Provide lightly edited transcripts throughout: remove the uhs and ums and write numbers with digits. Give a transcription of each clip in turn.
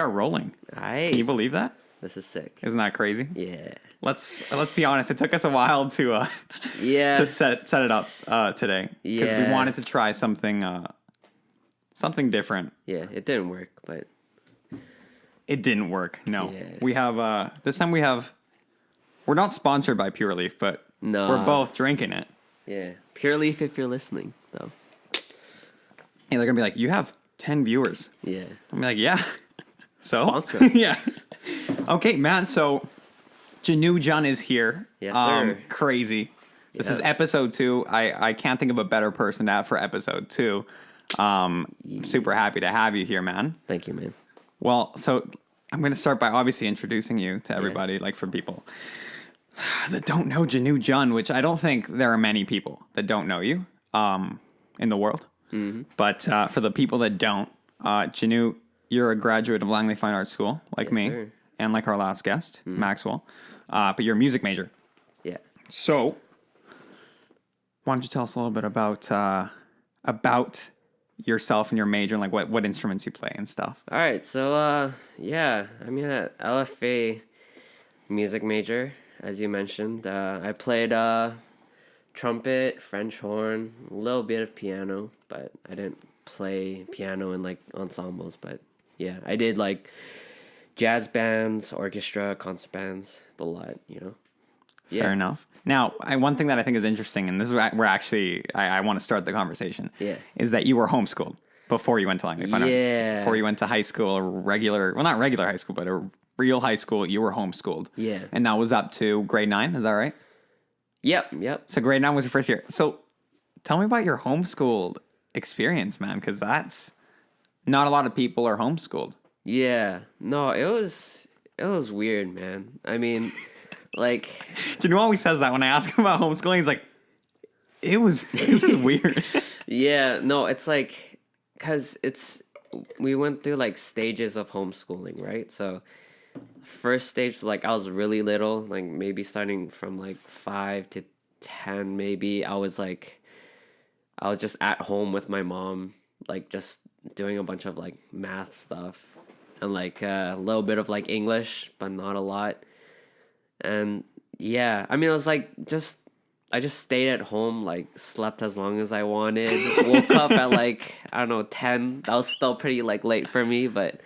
are rolling. Alright. Can you believe that? This is sick. Isn't that crazy? Yeah. Let's be honest. It took us a while to to set it up today because we wanted to try something different. Yeah, it didn't work, but it didn't work. No, Yeah. we have this time we're not sponsored by Pure Leaf, but No. we're both drinking it. yeah, Pure Leaf if you're listening, though. And they're gonna be like, "You have 10 viewers." Yeah. I'm like, "Yeah." So Sponsor us. yeah. Okay, man. So Jinu Jun is here. Yes, sir. Crazy. This is Yeah. episode 2. I can't think of a better person to have for episode 2. I'm super happy to have you here, man. Thank you, man. Well, so I'm going to start by obviously introducing you to everybody, like for people that don't know Jinu Jun, which I don't think there are many people that don't know you in the world. Mm-hmm. But for the people that don't, Jinu, you're a graduate of Langley Fine Arts School, like Yes, me, sir. and like our last guest, Maxwell. But you're a music major. Yeah. So, why don't you tell us a little bit about yourself and your major and like what instruments you play and stuff? All right, so yeah, I'm an LFA music major, as you mentioned. I played trumpet, French horn, a little bit of piano, but I didn't play piano in like ensembles. But yeah, I did like jazz bands, orchestra, concert bands, a lot, you know. Yeah. Fair enough. Now, one thing that I think is interesting, and this is where actually I want to start the conversation, is that you were homeschooled before you went to Langley Fine Arts. Before you went to high school, not regular high school, but a real high school, you were homeschooled. Yeah. And that was up to grade 9, is that right? Yep. So grade 9 was your first year. So tell me about your homeschooled experience, man, because that's not a lot of people are homeschooled. Yeah. No, it was weird, man. I mean, like, Janu always says that when I ask him about homeschooling. He's like, this is weird. Yeah, no, it's like, because we went through like stages of homeschooling, right? So first stage, like I was really little, like maybe starting from like 5 to 10, maybe. I was just at home with my mom, like just doing a bunch of like math stuff and like a little bit of like English, but not a lot. And yeah, I mean, it was like I just stayed at home, like slept as long as I wanted, woke up at like, I don't know, 10. That was still pretty like late for me, but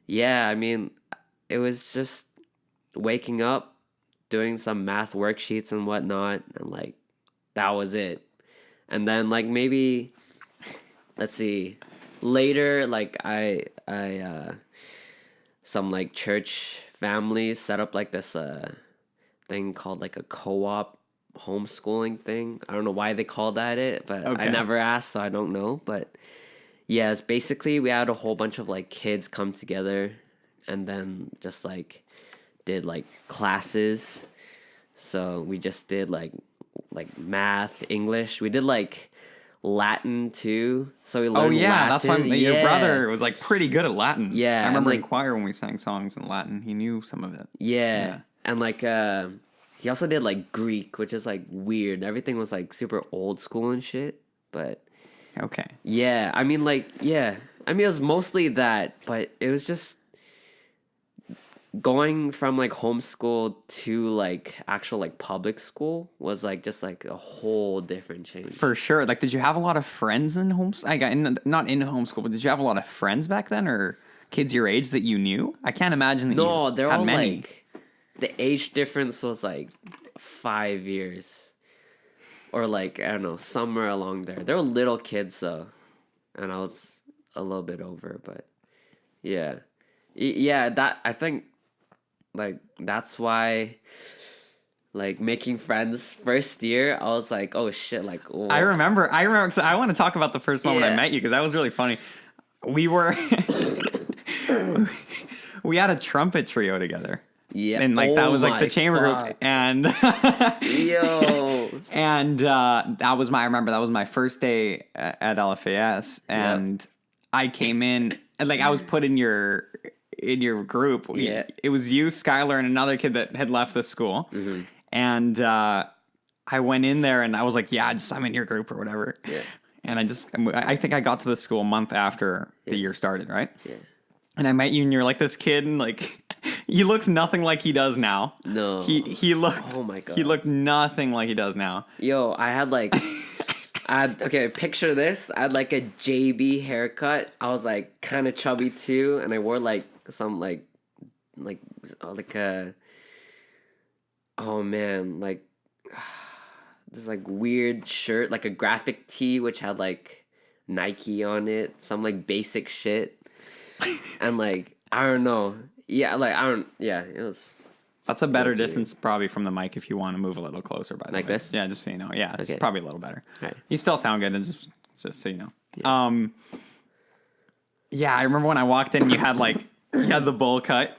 yeah, I mean, it was just waking up, doing some math worksheets and whatnot, and like that was it. And then like maybe, let's see, later, like I some like church families set up like this thing called like a co-op homeschooling thing. I don't know why they called that it, but okay. I never asked, so I don't know. But yeah, it's basically we had a whole bunch of like kids come together and then just like did like classes. So we just did like math, English. We did like Latin too. So we learned Latin. That's why your brother was like pretty good at Latin. Yeah. I remember like, in choir when we sang songs in Latin, he knew some of it. Yeah. And like he also did like Greek, which is like weird. Everything was like super old school and shit. But okay. Yeah. I mean like yeah. I mean it was mostly that, but it was just going from like homeschool to like actual like public school was like just like a whole different change. For sure. Like, did you have a lot of friends in homeschool? Not in homeschool, but did you have a lot of friends back then, or kids your age that you knew? I can't imagine that. No, they're had all many. like the age difference was like 5 years, or like I don't know, somewhere along there. They were little kids though, and I was a little bit over, but yeah, that I think. Like, that's why, like, making friends first year, I was like, oh, shit, like... Oh. I remember, because I want to talk about the first moment I met you, because that was really funny. We were... we had a trumpet trio together. Yeah. And, like, that was, like, the chamber group, and... Yo! And that was my first day at LFAS, and I came in, and, like, I was put in your group. Yeah. It was you, Skylar, and another kid that had left the school. Mm-hmm. And I went in there and I was like, yeah, I'm in your group or whatever. Yeah. And I think I got to the school a month after the year started, right? Yeah. and I met you, and you're like this kid, and like he looks nothing like he does now. No. He looked. Oh my God. He looked nothing like he does now. Yo, I had like, okay, picture this. I had like a JB haircut. I was like kind of chubby too, and I wore like some like a, oh man, like this like weird shirt, like a graphic tee which had like Nike on it, some like basic shit, and like I don't know, yeah, like I don't, yeah, it was. That's a better That's weird. distance probably from the mic if you want to move a little closer. By the Like way. this? Yeah, just so you know. Yeah, it's Okay. probably a little better. Right. You still sound good, and just so you know. Yeah. Yeah, I remember when I walked in, you had the bowl cut,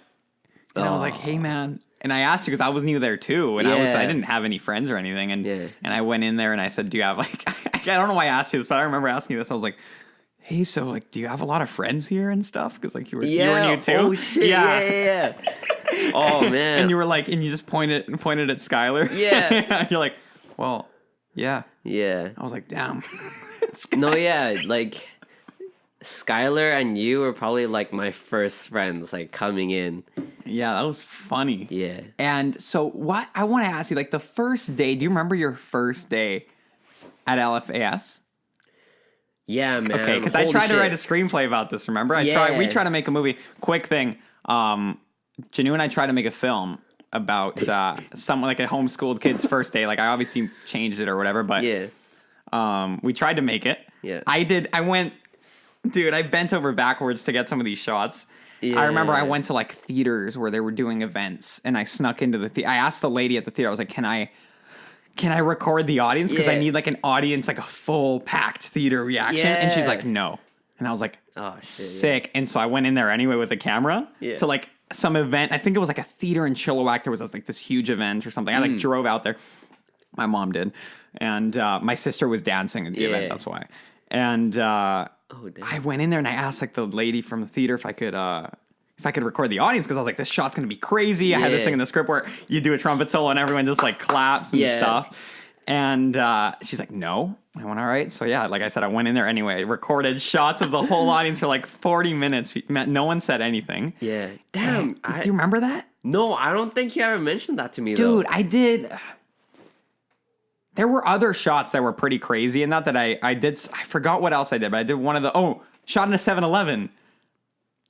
and I was like, "Hey, man." And I asked you because I was new there too, and I Yeah. didn't have any friends or anything, and Yeah. and I went in there and I said, "Do you have like?" I don't know why I asked you this, but I remember asking you this. I was like, "Hey, so like, do you have a lot of friends here and stuff?" Because like you were new too. Oh shit. Yeah. Oh man. And you were like, and you just pointed at Skylar. Yeah. You're like, well, yeah. Yeah. I was like, damn. No, yeah, like Skylar and you were probably like my first friends, like coming in. Yeah, that was funny. Yeah. And so, what I want to ask you, like the first day. Do you remember your first day at LFAS? Yeah, man. Okay, because I Holy tried to shit. write a screenplay about this. Remember, we Yeah. tried to make a movie. Quick thing, Jinu and I tried to make a film about someone like a homeschooled kid's first day. Like I obviously changed it or whatever, but Yeah. we tried to make it. Yeah. I bent over backwards to get some of these shots. I remember I Yeah. went to like theaters where they were doing events, and I snuck into the theater. I asked the lady at the theater, I was like, can I record the audience? Because I Yeah. need like an audience, like a full packed theater reaction. And she's Yeah. like, no. And I was like, Oh shit. sick. And so I went in there anyway with a camera Yeah. to like some event. I think it was like a theater in Chilliwack. There was like this huge event or something. I like drove out there. My mom did. And my sister was dancing at the event. Yeah. That's why. And Oh damn. I went in there and I asked like the lady from the theater if I could record the audience, because I was like, this shot's gonna be crazy. I had this Yeah. thing in the script where you do a trumpet solo and everyone just like claps and Yeah. stuff. And she's like, no. I went, all right. So yeah, like I said, I went in there anyway, recorded shots of the whole audience for like 40 minutes. No one said anything. Yeah. Damn. Do you remember that? No, I don't think you ever mentioned that to me, Dude, though. I did. There were other shots that were pretty crazy, and not that I did. I forgot what else I did, but I did one of the shot in a 7-Eleven.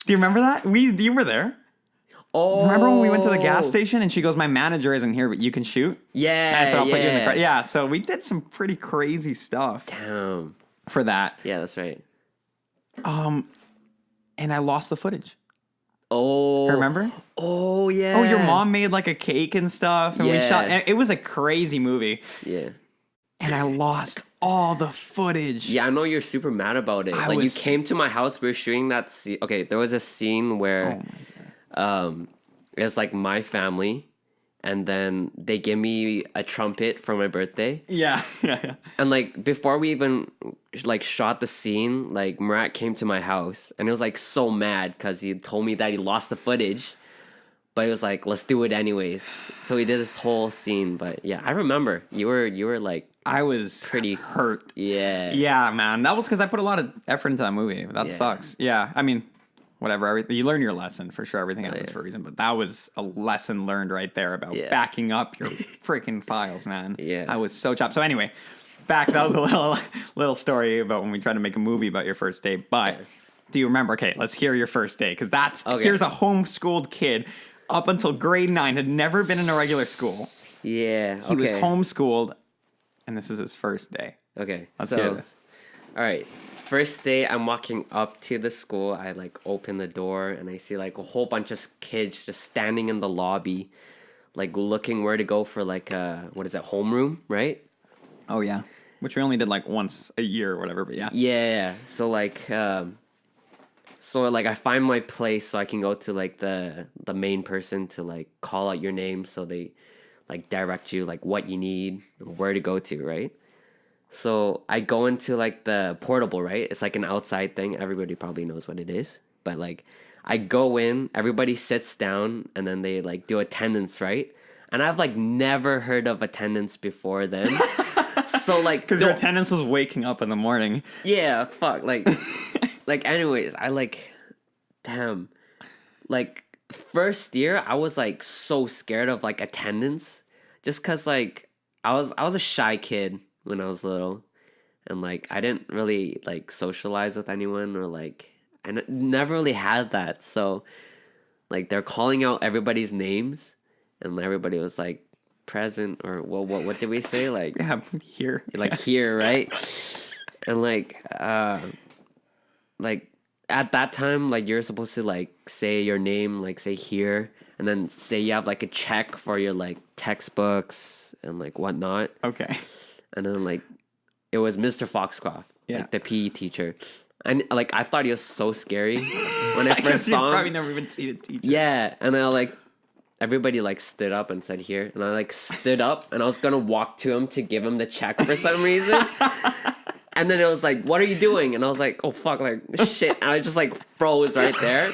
Do you remember that? You were there. Oh. Remember when we went to the gas station and she goes, "My manager isn't here, but you can shoot." Yeah. And so I'll yeah. put you in the car. Yeah, so we did some pretty crazy stuff Damn. for that. Yeah, that's right. And I lost the footage. Oh. Remember? Oh yeah. Oh, your mom made like a cake and stuff, and we Yeah. shot. And it was a crazy movie, Yeah. and I lost all the footage. Yeah, I know you're super mad about it. I Like was- you came to my house, we were shooting that scene. Okay, there was a scene where it's like my family, and then they give me a trumpet for my birthday. Yeah, yeah. And like before we even like shot the scene, like Murat came to my house and he was like so mad because he told me that he lost the footage, but he was like, let's do it anyways. So we did this whole scene. But yeah, I remember you were like I was pretty hurt. yeah. Yeah, man. That was because I put a lot of effort into that movie. That Yeah. sucks. Yeah, I mean, whatever. You learn your lesson for sure. Everything happens yeah. for a reason. But that was a lesson learned right there about Yeah. backing up your freaking files, man. Yeah. I was so chopped. So anyway, that was a little story about when we tried to make a movie about your first day. But Yeah. do you remember? Okay, let's hear your first day, because Okay. here's a homeschooled kid up until grade 9, had never been in a regular school. Yeah. He was homeschooled, and this is his first day. Okay. Let's so, hear this. All right. First day, I'm walking up to the school. I like open the door and I see like a whole bunch of kids just standing in the lobby, like looking where to go for like what is it, homeroom, right? Oh yeah, which we only did like once a year or whatever. But yeah. Yeah. So like I find my place so I can go to like the main person to like call out your name so they like direct you like what you need, where to go to, right? So I go into like the portable, right? It's like an outside thing. Everybody probably knows what it is. But like I go in, everybody sits down, and then they like do attendance, right? And I've like never heard of attendance before then. So like Because your attendance was waking up in the morning. yeah, fuck. Like like anyways, I like damn. like first year I was like so scared of like attendance just cuz like I was a shy kid when I was little and like I didn't really like socialize with anyone or like never really had that. So like they're calling out everybody's names and everybody was like present or well what did we say like Yeah, here. like here, right? And like at that time like you're supposed to like say your name, like say here, and then say you have like a check for your like textbooks and like whatnot. Okay. And then like it was Mr. Foxcroft, Yeah. like the PE teacher. And like I thought he was so scary when I I guess first you've saw him. probably never even seen a teacher. Yeah, and then like everybody like stood up and said here, and I like stood up and I was gonna walk to him to give him the check for some reason. And then it was like, "What are you doing?" And I was like, "Oh fuck, like shit!" And I just like froze right there.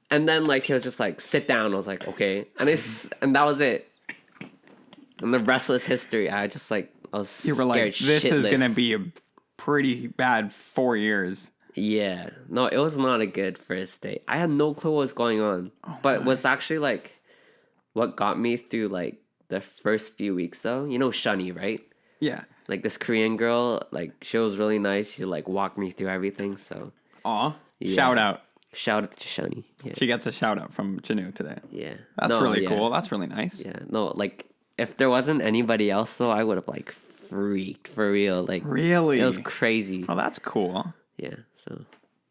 And then like he was just like, "Sit down." I was like, "Okay," and that was it. And the rest was history. I just like I was You were scared like, this is shitless. going to be a pretty bad 4 years. Yeah, no, it was not a good first day. I had no clue what was going on, but what's actually like what got me through like the first few weeks though. You know, Shunny, right? Yeah. Like this Korean girl, like she was really nice. She like walked me through everything. So Aw. Yeah. Shout out. shout out to Shunny. Yeah, She gets a shout out from Jinu today. yeah. That's No, really yeah. cool. That's really nice. Yeah, no, like if there wasn't anybody else though, I would have like freaked for real. Like Really? it was crazy. Oh, that's cool. Yeah, so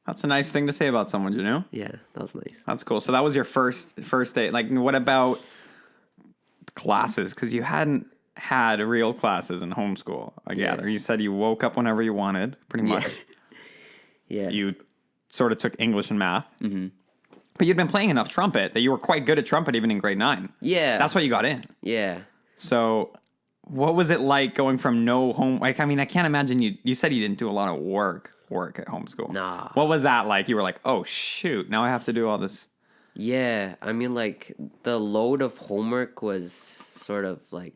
That's a nice thing to say about someone, Jinu. yeah, that was nice. That's cool. So that was your first date. Like, what about classes? Because you hadn't had real classes in homeschool, I gather. You said you woke up whenever you wanted, pretty much. Yeah. You sort of took English and math. Mm-hmm. But you'd been playing enough trumpet that you were quite good at trumpet even in grade 9. Yeah. That's why you got in. Yeah. So what was it like going from no home? Like, I mean, I can't imagine you said you didn't do a lot of work at homeschool. Nah. What was that like? You were like, oh, shoot, now I have to do all this. Yeah, I mean, like the load of homework was sort of like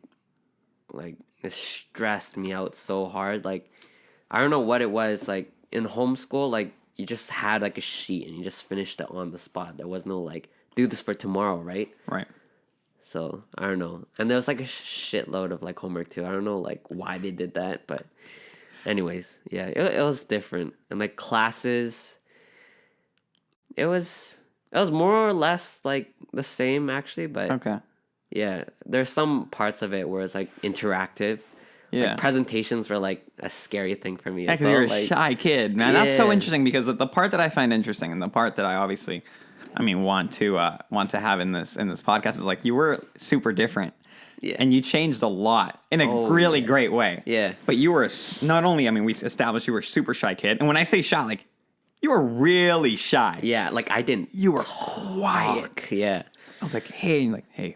it stressed me out so hard. Like, I don't know what it was. Like in homeschool, like you just had like a sheet and you just finished it on the spot. There was no like do this for tomorrow, right? Right. So I don't know. And there was like a shitload of like homework too. I don't know like why they did that, but anyways, yeah, it was different. And like classes, it was more or less like the same actually, but Okay. yeah, there's some parts of it where it's like interactive. Yeah. Like presentations were like a scary thing for me. Yeah, as because you're a well. Like, shy kid, man. That's so Yeah. interesting because the part that I find interesting and the part that I obviously, want to have in this podcast is like you were super different. Yeah. And you changed a lot in a Oh, really yeah. great way. Yeah. But you were not only, we established you were a super shy kid. And when I say shy, like, you were really shy. Yeah, like I didn't. You were quiet. Talk. Yeah. I was like, hey, and like, hey.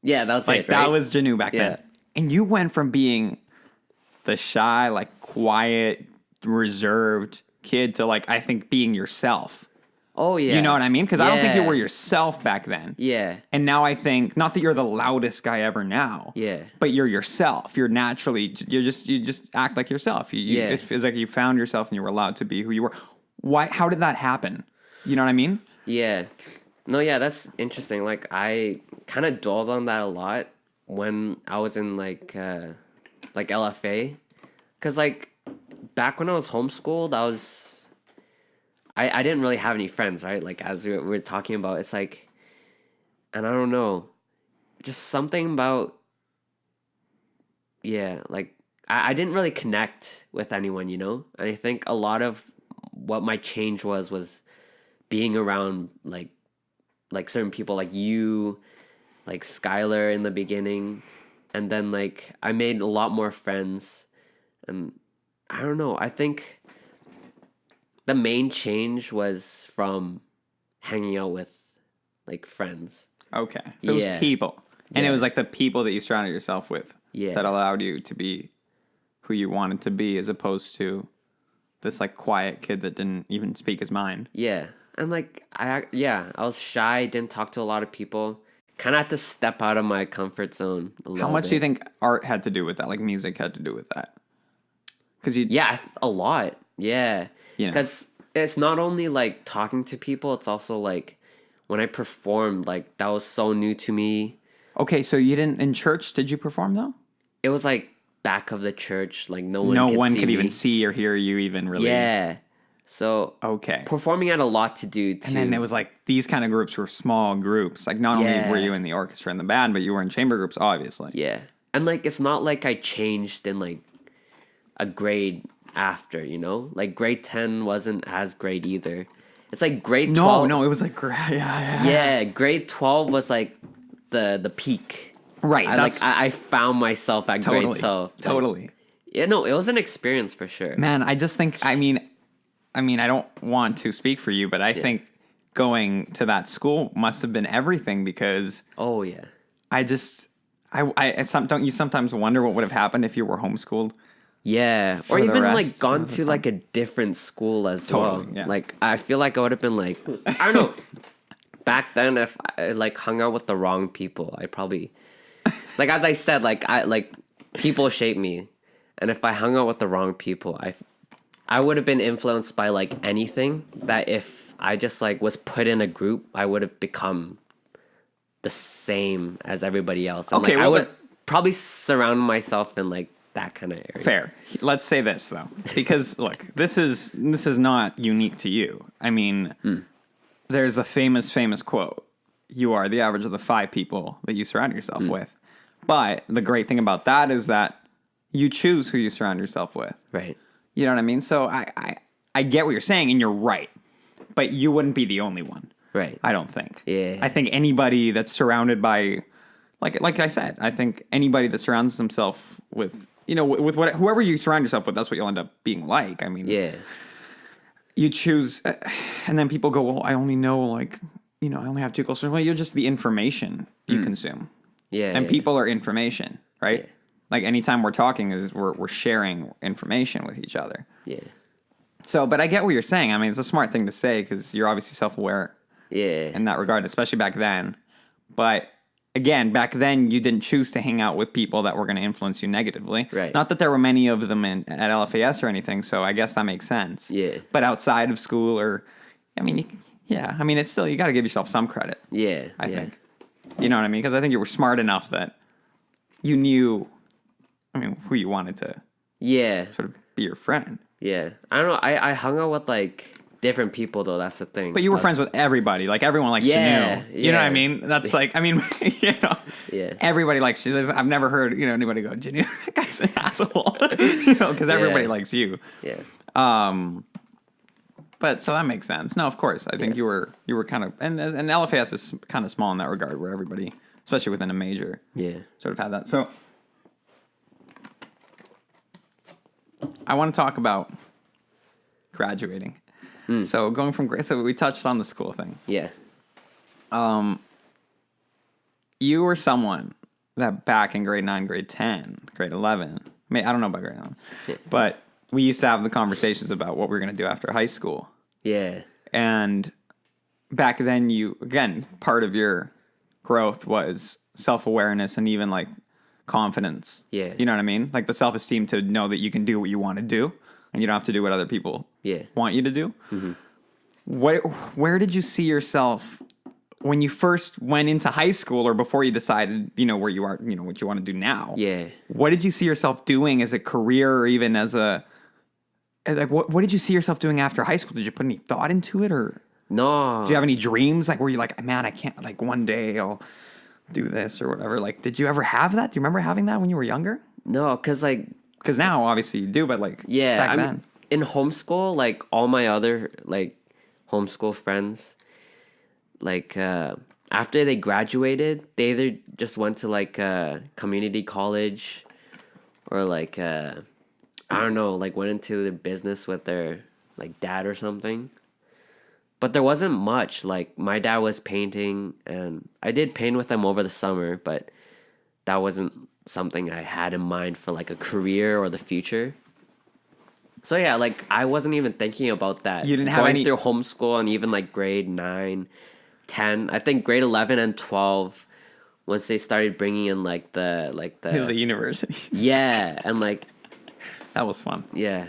Yeah, that was Like, it, right? that was Jinu back Yeah. then. And you went from being the shy, like, quiet, reserved kid to, like, I think being yourself. Oh, yeah. You know what I mean? Because I don't think you Yeah. were yourself back then. Yeah. And now I think, not that you're the loudest guy ever now. Yeah. But you're yourself. You're naturally, you just act like yourself. Yeah. It feels like you found yourself and you were allowed to be who you were. Why? How did that happen? You know what I mean? Yeah. No, yeah, that's interesting. Like I kind of dwelled on that a lot when I was in like LFA. Cause like back when I was homeschooled, I didn't really have any friends, right? Like as we were talking about, it's like, and I don't know, just something about, yeah, like I didn't really connect with anyone, you know? And I think a lot of what my change was being around like certain people like you, like Skylar in the beginning, and then like I made a lot more friends, and I don't know, I think the main change was from hanging out with like friends. Okay. So it Yeah. was people. And it Yeah. was like the people that you surrounded yourself with Yeah. that allowed you to be who you wanted to be as opposed to this like quiet kid that didn't even speak his mind. Yeah. And like I was shy, didn't talk to a lot of people. Kind of had to step out of my comfort zone a little How much bit. do you think art had to do with that? Like music had to do with that? Because you, Yeah, a lot. Yeah. You know. Because it's not only like talking to people, it's also like when I performed, like that was so new to me. Okay, so you didn't in church? Did you perform though? It was like back of the church, like no No one could one see could even me. see or hear you even really. Yeah. So Okay. performing had a lot to do too. And then it was like these kind of groups were small groups. Like not only were you Yeah. in the orchestra and the band, but you were in chamber groups, obviously. Yeah. And like it's not like I changed in like a grade after, you know? Like grade 10 wasn't as great either. It's like grade 12. No, it was like yeah. Yeah, grade 12 was like the peak. Right. I found myself at grade 12. Like, Totally. yeah, no, it was an experience for sure. Man, I just think I mean I don't want to speak for you, but I think going to that school must have been everything because Oh yeah. don't you sometimes wonder what would have happened if you were homeschooled? Yeah, For or the even rest like gone of the to time. like a different school as Totally, well. yeah. Like I feel like I would have been like I don't know. Back then, if I like hung out with the wrong people, I probably like as I said, like people shape me, and if I hung out with the wrong people, I would have been influenced by like anything that if I just like was put in a group, I would have become the same as everybody else. And, Okay, like, I well, would probably surround myself in like that kind of area. Fair. Let's say this though, because look, this is not unique to you. I mean, there's a famous quote: "You are the average of the 5 people that you surround yourself with." But the great thing about that is that you choose who you surround yourself with. Right. You know what I mean? So I get what you're saying, and you're right. But you wouldn't be the only one. Right. I don't think. Yeah. I think anybody that's surrounded by, like I said, I think anybody that surrounds themselves with, with whoever you surround yourself with, that's what you'll end up being like. I mean, Yeah. you choose, and then people go, well, I only know I only have 2 close friends. Well, you're just the information you consume. Yeah. And yeah. people are information, right? Yeah. Like anytime we're talking, we're sharing information with each other. Yeah. So, but I get what you're saying. I mean, it's a smart thing to say because you're obviously self-aware Yeah. in that regard, especially back then. But again, back then you didn't choose to hang out with people that were going to influence you negatively. Right. Not that there were many of them at LFAS or anything, so I guess that makes sense. Yeah. But outside of school it's still, you got to give yourself some credit, Yeah. I think. You know what I mean? Because I think you were smart enough that you knew, who you wanted to Yeah. sort of be your friend. Yeah. I don't know. I hung out with like different people though. That's the thing. But you were friends with everybody. Like everyone likes Yeah, Jinu. You know what I yeah. mean? That's like, Yeah. everybody likes you. I've never heard, anybody go, Jinu, that guy's an asshole. Because everybody Yeah. likes you. Yeah. But so that makes sense. No, of course. I think you were kind of, and LFAS is kind of small in that regard where everybody, especially within a major, Yeah. sort of had that. So I want to talk about graduating. So going from so we touched on the school thing. Yeah. You were someone that back in grade 9, grade 10, grade 11, I don't know about grade 11, but we used to have the conversations about what we were going to do after high school. Yeah. And back then again, part of your growth was self-awareness and even like confidence. Yeah. You know what I mean? Like the self-esteem to know that you can do what you want to do and you don't have to do what other people want you to do. Mm-hmm. Where did you see yourself when you first went into high school or before you decided, where you are, what you want to do now? Yeah. What did you see yourself doing as a career or even as what did you see yourself doing after high school? Did you put any thought into it or No. do you have any dreams? Like, were you like, man, I can't, like one day I'll do this or whatever. Like, did you ever have that? Do you remember having that when you were younger? No, because like Because now obviously you do, but like back then. In homeschool, like all my other like homeschool friends, like after they graduated, they either just went to like a community college or like I don't know, like went into the business with their like dad or something. But there wasn't much. Like my dad was painting and I did paint with him over the summer, but that wasn't something I had in mind for like a career or the future. So yeah, like I wasn't even thinking about that. You didn't have going any through homeschool and even like grade 9, 10. I think grade 11 and 12 once they started bringing in like the the universities. yeah, and like That was fun. yeah.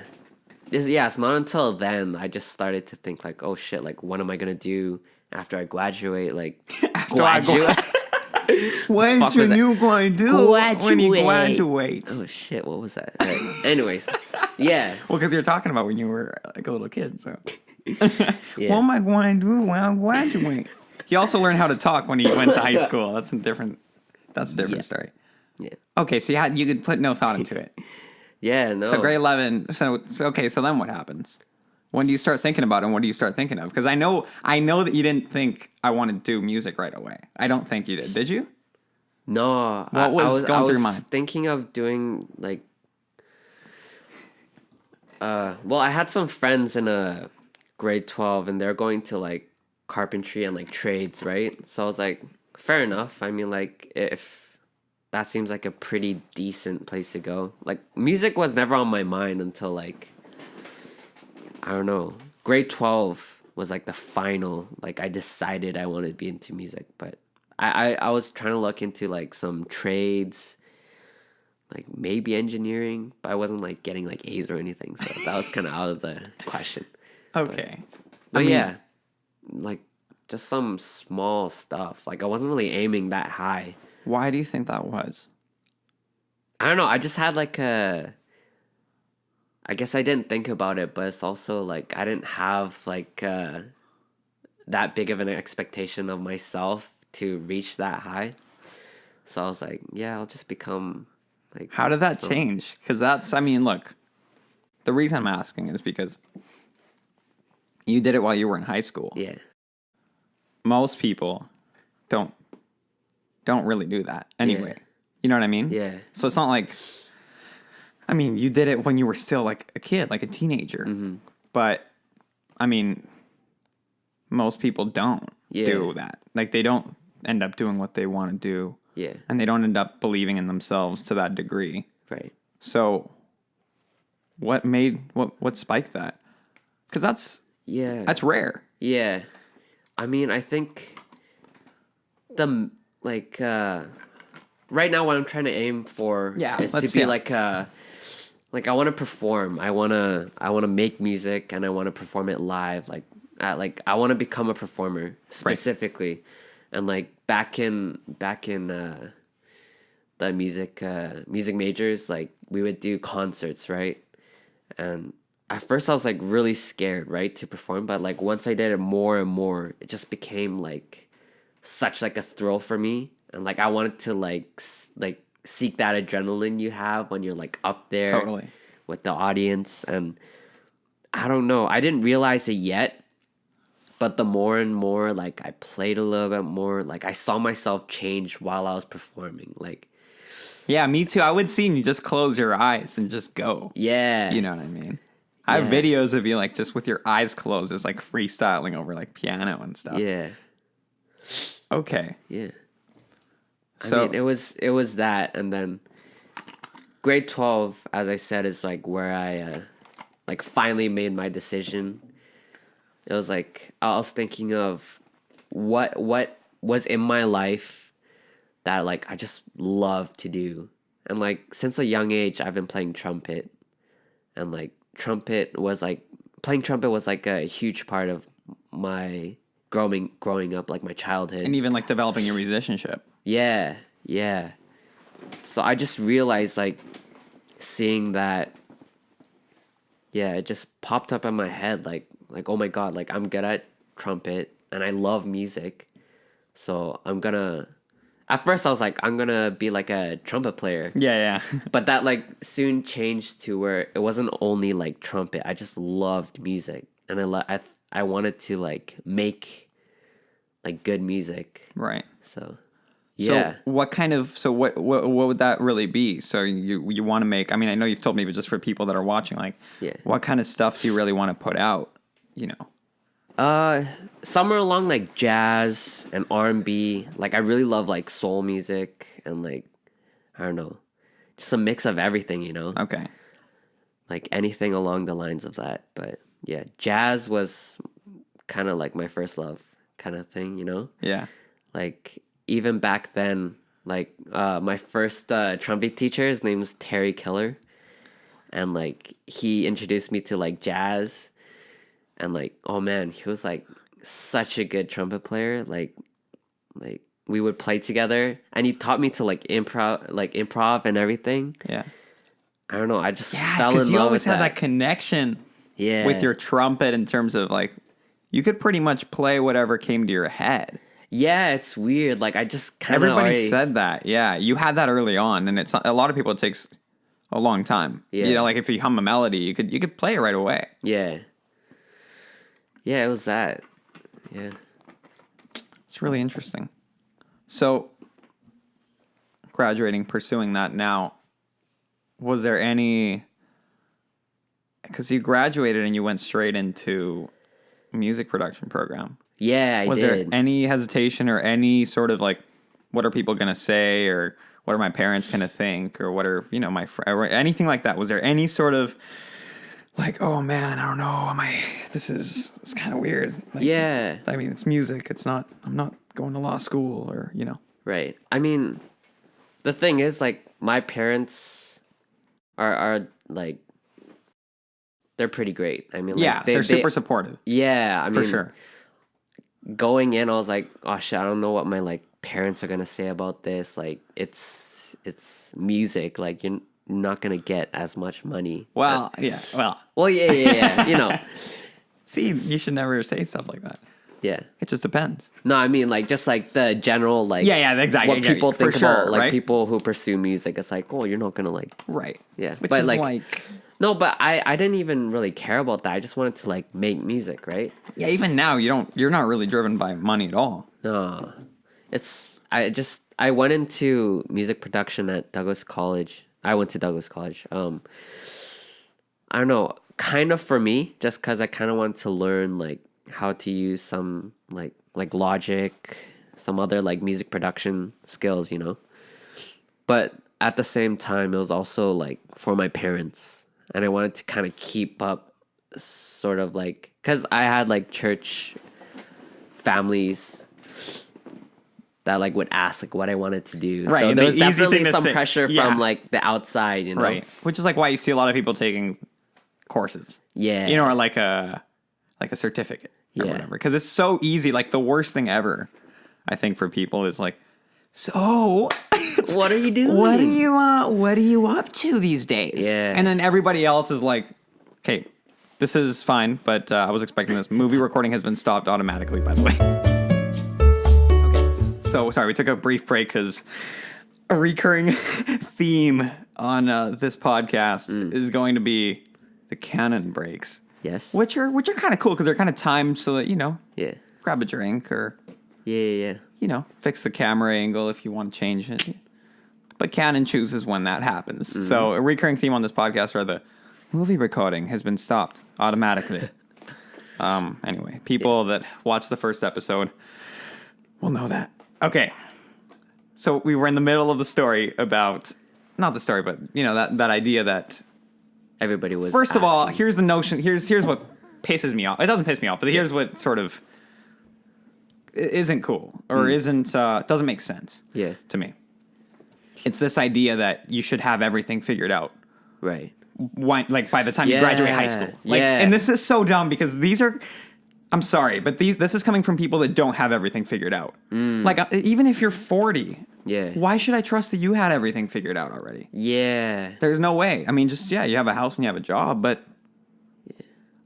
it's not until then I just started to think like, oh shit, like what am I gonna do after I graduate? Like After I graduate. What's Fuck was that? going to do when you Graduate. graduate? Oh shit, what was that? Right. Anyways, yeah, Well, because you're talking about when you were like a little kid, so. yeah, What am I going to do when I graduate? He also learned how to talk when he went to high school. That's a different Yeah. story. yeah, Okay, so you could put no thought into it. yeah. No, So grade 11. So okay. So then what happens? When do you start thinking about it? And what do you start thinking of? Because I know that you didn't think I wanted to do music right away. I don't think you did. Did you? no. What was going through your I was mind? thinking of doing like. Well, I had some friends in a grade 12, and they're going to like carpentry and like trades, right? So I was like, fair enough. I mean, like if that seems like a pretty decent place to go. Like music was never on my mind until like I don't know. Grade 12 was like the final, like I decided I wanted to be into music, but I was trying to look into like some trades, like maybe engineering, but I wasn't like getting like A's or anything, so that was kind of out of the question. Okay. But I mean, yeah, like just some small stuff. Like I wasn't really aiming that high. why do you think that was? I don't know. I just had like a. I guess I didn't think about it, but it's also like I didn't have like that big of an expectation of myself to reach that high. So I was like, yeah, I'll just become like. How did that some- change? Because I mean, look, the reason I'm asking is because you did it while you were in high school. Yeah, Most people don't really do that anyway. You know what I mean? yeah, So it's not like, I mean, you did it when you were still like a kid, like a teenager. Mm-hmm. But I mean, most people don't do that. Like they don't end up doing what they want to do, yeah, and they don't end up believing in themselves to that degree. right, So what spiked that? Because yeah, that's rare. yeah. I mean, I think the like right now what I'm trying to aim for is to be like I want to perform. I want to make music and I want to perform it live I want to become a performer specifically. And like back in the music majors, like we would do concerts, right? And at first I was like really scared, right, to perform, but like once I did it more and more, it just became like such like a thrill for me, and like I wanted to like seek that adrenaline you have when you're like up there Totally. with the audience. And I don't know, I didn't realize it yet, but the more and more like I played a little bit more, like I saw myself change while I was performing. Like Yeah, me too. I would see you just close your eyes and just go. yeah, You know what I mean? I have Yeah. videos of you like just with your eyes closed, just like freestyling over like piano and stuff. yeah, Okay. yeah. So I mean, it was that, and then grade 12, as I said, is like where I like finally made my decision. It was like I was thinking of what was in my life that like I just love to do. And like since a young age I've been playing trumpet, and like playing trumpet was like a huge part of my growing up, like my childhood. and even like developing your musicianship. Yeah, yeah. So I just realized, like, seeing that, yeah, it just popped up in my head, like, oh my God, like, I'm good at trumpet, and I love music, so I'm gonna, at first I was like, I'm gonna be like a trumpet player, Yeah, yeah. but that, like, soon changed to where it wasn't only, like, trumpet, I just loved music, and I wanted to, like, make, like, good music, Right. so... So Yeah. what would that really be? So you want to make, I mean, I know you've told me, but just for people that are watching, like, Yeah. what kind of stuff do you really want to put out? You know? Somewhere along like jazz and R&B. Like I really love like soul music and like I don't know, just a mix of everything, you know? Okay. Like anything along the lines of that. But yeah, jazz was kind of like my first love kind of thing, you know? Yeah. Like even back then, like my first trumpet teacher, his name's Terry Killer. and like he introduced me to like jazz, and like, oh man, he was like such a good trumpet player. Like we would play together, and he taught me to like improv and everything. Yeah. I don't know. I just Yeah, fell because in you love always with had that connection Yeah. with your trumpet in terms of like you could pretty much play whatever came to your head. Yeah, it's weird. Like I just kind of Everybody said that. Yeah, you had that early on, and it's a lot of people. It takes a long time. Yeah. You know, like if you hum a melody, you could play it right away. Yeah. Yeah, it was that. Yeah. It's really interesting. So, graduating, pursuing that now, was there any? Because you graduated and you went straight into music production program. Yeah, I Was did. there any hesitation or any sort of like, what are people going to say, or what are my parents going to think, or what are, you know, my friends, or anything like that? Was there any sort of like, oh man, I don't know, it's kind of weird. Like, Yeah. I mean, it's music. I'm not going to law school or, you know. Right. I mean, the thing is, like, my parents are like, they're pretty great. I mean, like, Yeah, they're super supportive. Yeah, I mean, For sure. Going in, I was like, oh shit, I don't know what my like parents are gonna say about this. Like, it's music. Like, you're not gonna get as much money. Well, yeah. Well, yeah. You know, See, you should never say stuff like that. yeah. It just depends. No, I mean, like, just like the general, like, Yeah, exactly. what people think For sure, about, like, right? people who pursue music. It's like, oh, you're not gonna like, Right. yeah. Which But is like no, but I didn't even really care about that. I just wanted to like make music, right? yeah, even now you're not really driven by money at all. No, I went into music production at Douglas College. I went to Douglas College. I don't know, kind of for me, just because I kind of wanted to learn like how to use some like Logic, some other like music production skills, you know. But at the same time, it was also like for my parents, and I wanted to kind of keep up, sort of like, because I had like church families that like would ask like what I wanted to do. Right, So and there the was easy definitely thing to some say- pressure yeah. from like the outside, you know. Right. Which is like why you see a lot of people taking courses. Yeah. You know, or like a certificate or Yeah. whatever. Because it's so easy. Like the worst thing ever, I think, for people is like, so What are you doing? what are you up to these days? Yeah. And then everybody else is like, okay, this is fine, but I was expecting this. Movie recording has been stopped automatically, by the way. Okay. So sorry, we took a brief break because a recurring theme on this podcast is going to be the canon breaks, Yes. which are kind of cool because they're kind of timed so that, you know, Yeah. grab a drink or, Yeah. you know, fix the camera angle if you want to change it. But Canon chooses when that happens. Mm-hmm. So a recurring theme on this podcast are the movie recording has been stopped automatically. Anyway, people that watch the first episode will know that. Okay. So we were in the middle of the story about, not the story, but, you know, that idea that, Everybody was. first of all, asking. here's the notion, here's what pisses me off. It doesn't piss me off, but here's what sort of isn't cool or isn't, doesn't make sense Yeah. to me. It's this idea that you should have everything figured out. Right. Like by the time you graduate high school. Like, Yeah. and this is so dumb because these are, I'm sorry, but this is coming from people that don't have everything figured out. Like, even if you're 40, Yeah. why should I trust that you had everything figured out already? Yeah. There's no way. I mean, just, yeah, you have a house and you have a job, but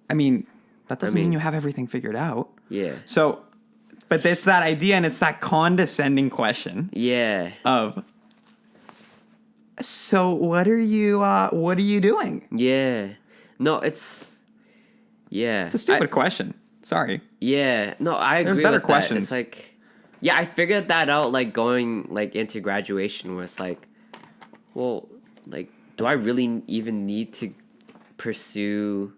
I mean, that doesn't mean you have everything figured out. Yeah. So, but it's that idea and it's that condescending question Yeah. of, so what are you doing? Yeah. No, it's. Yeah. It's a stupid question. Sorry. Yeah. No, I agree. There's better with that. questions. It's like, yeah, I figured that out. Like going like into graduation, where it's like, well, like, do I really even need to pursue?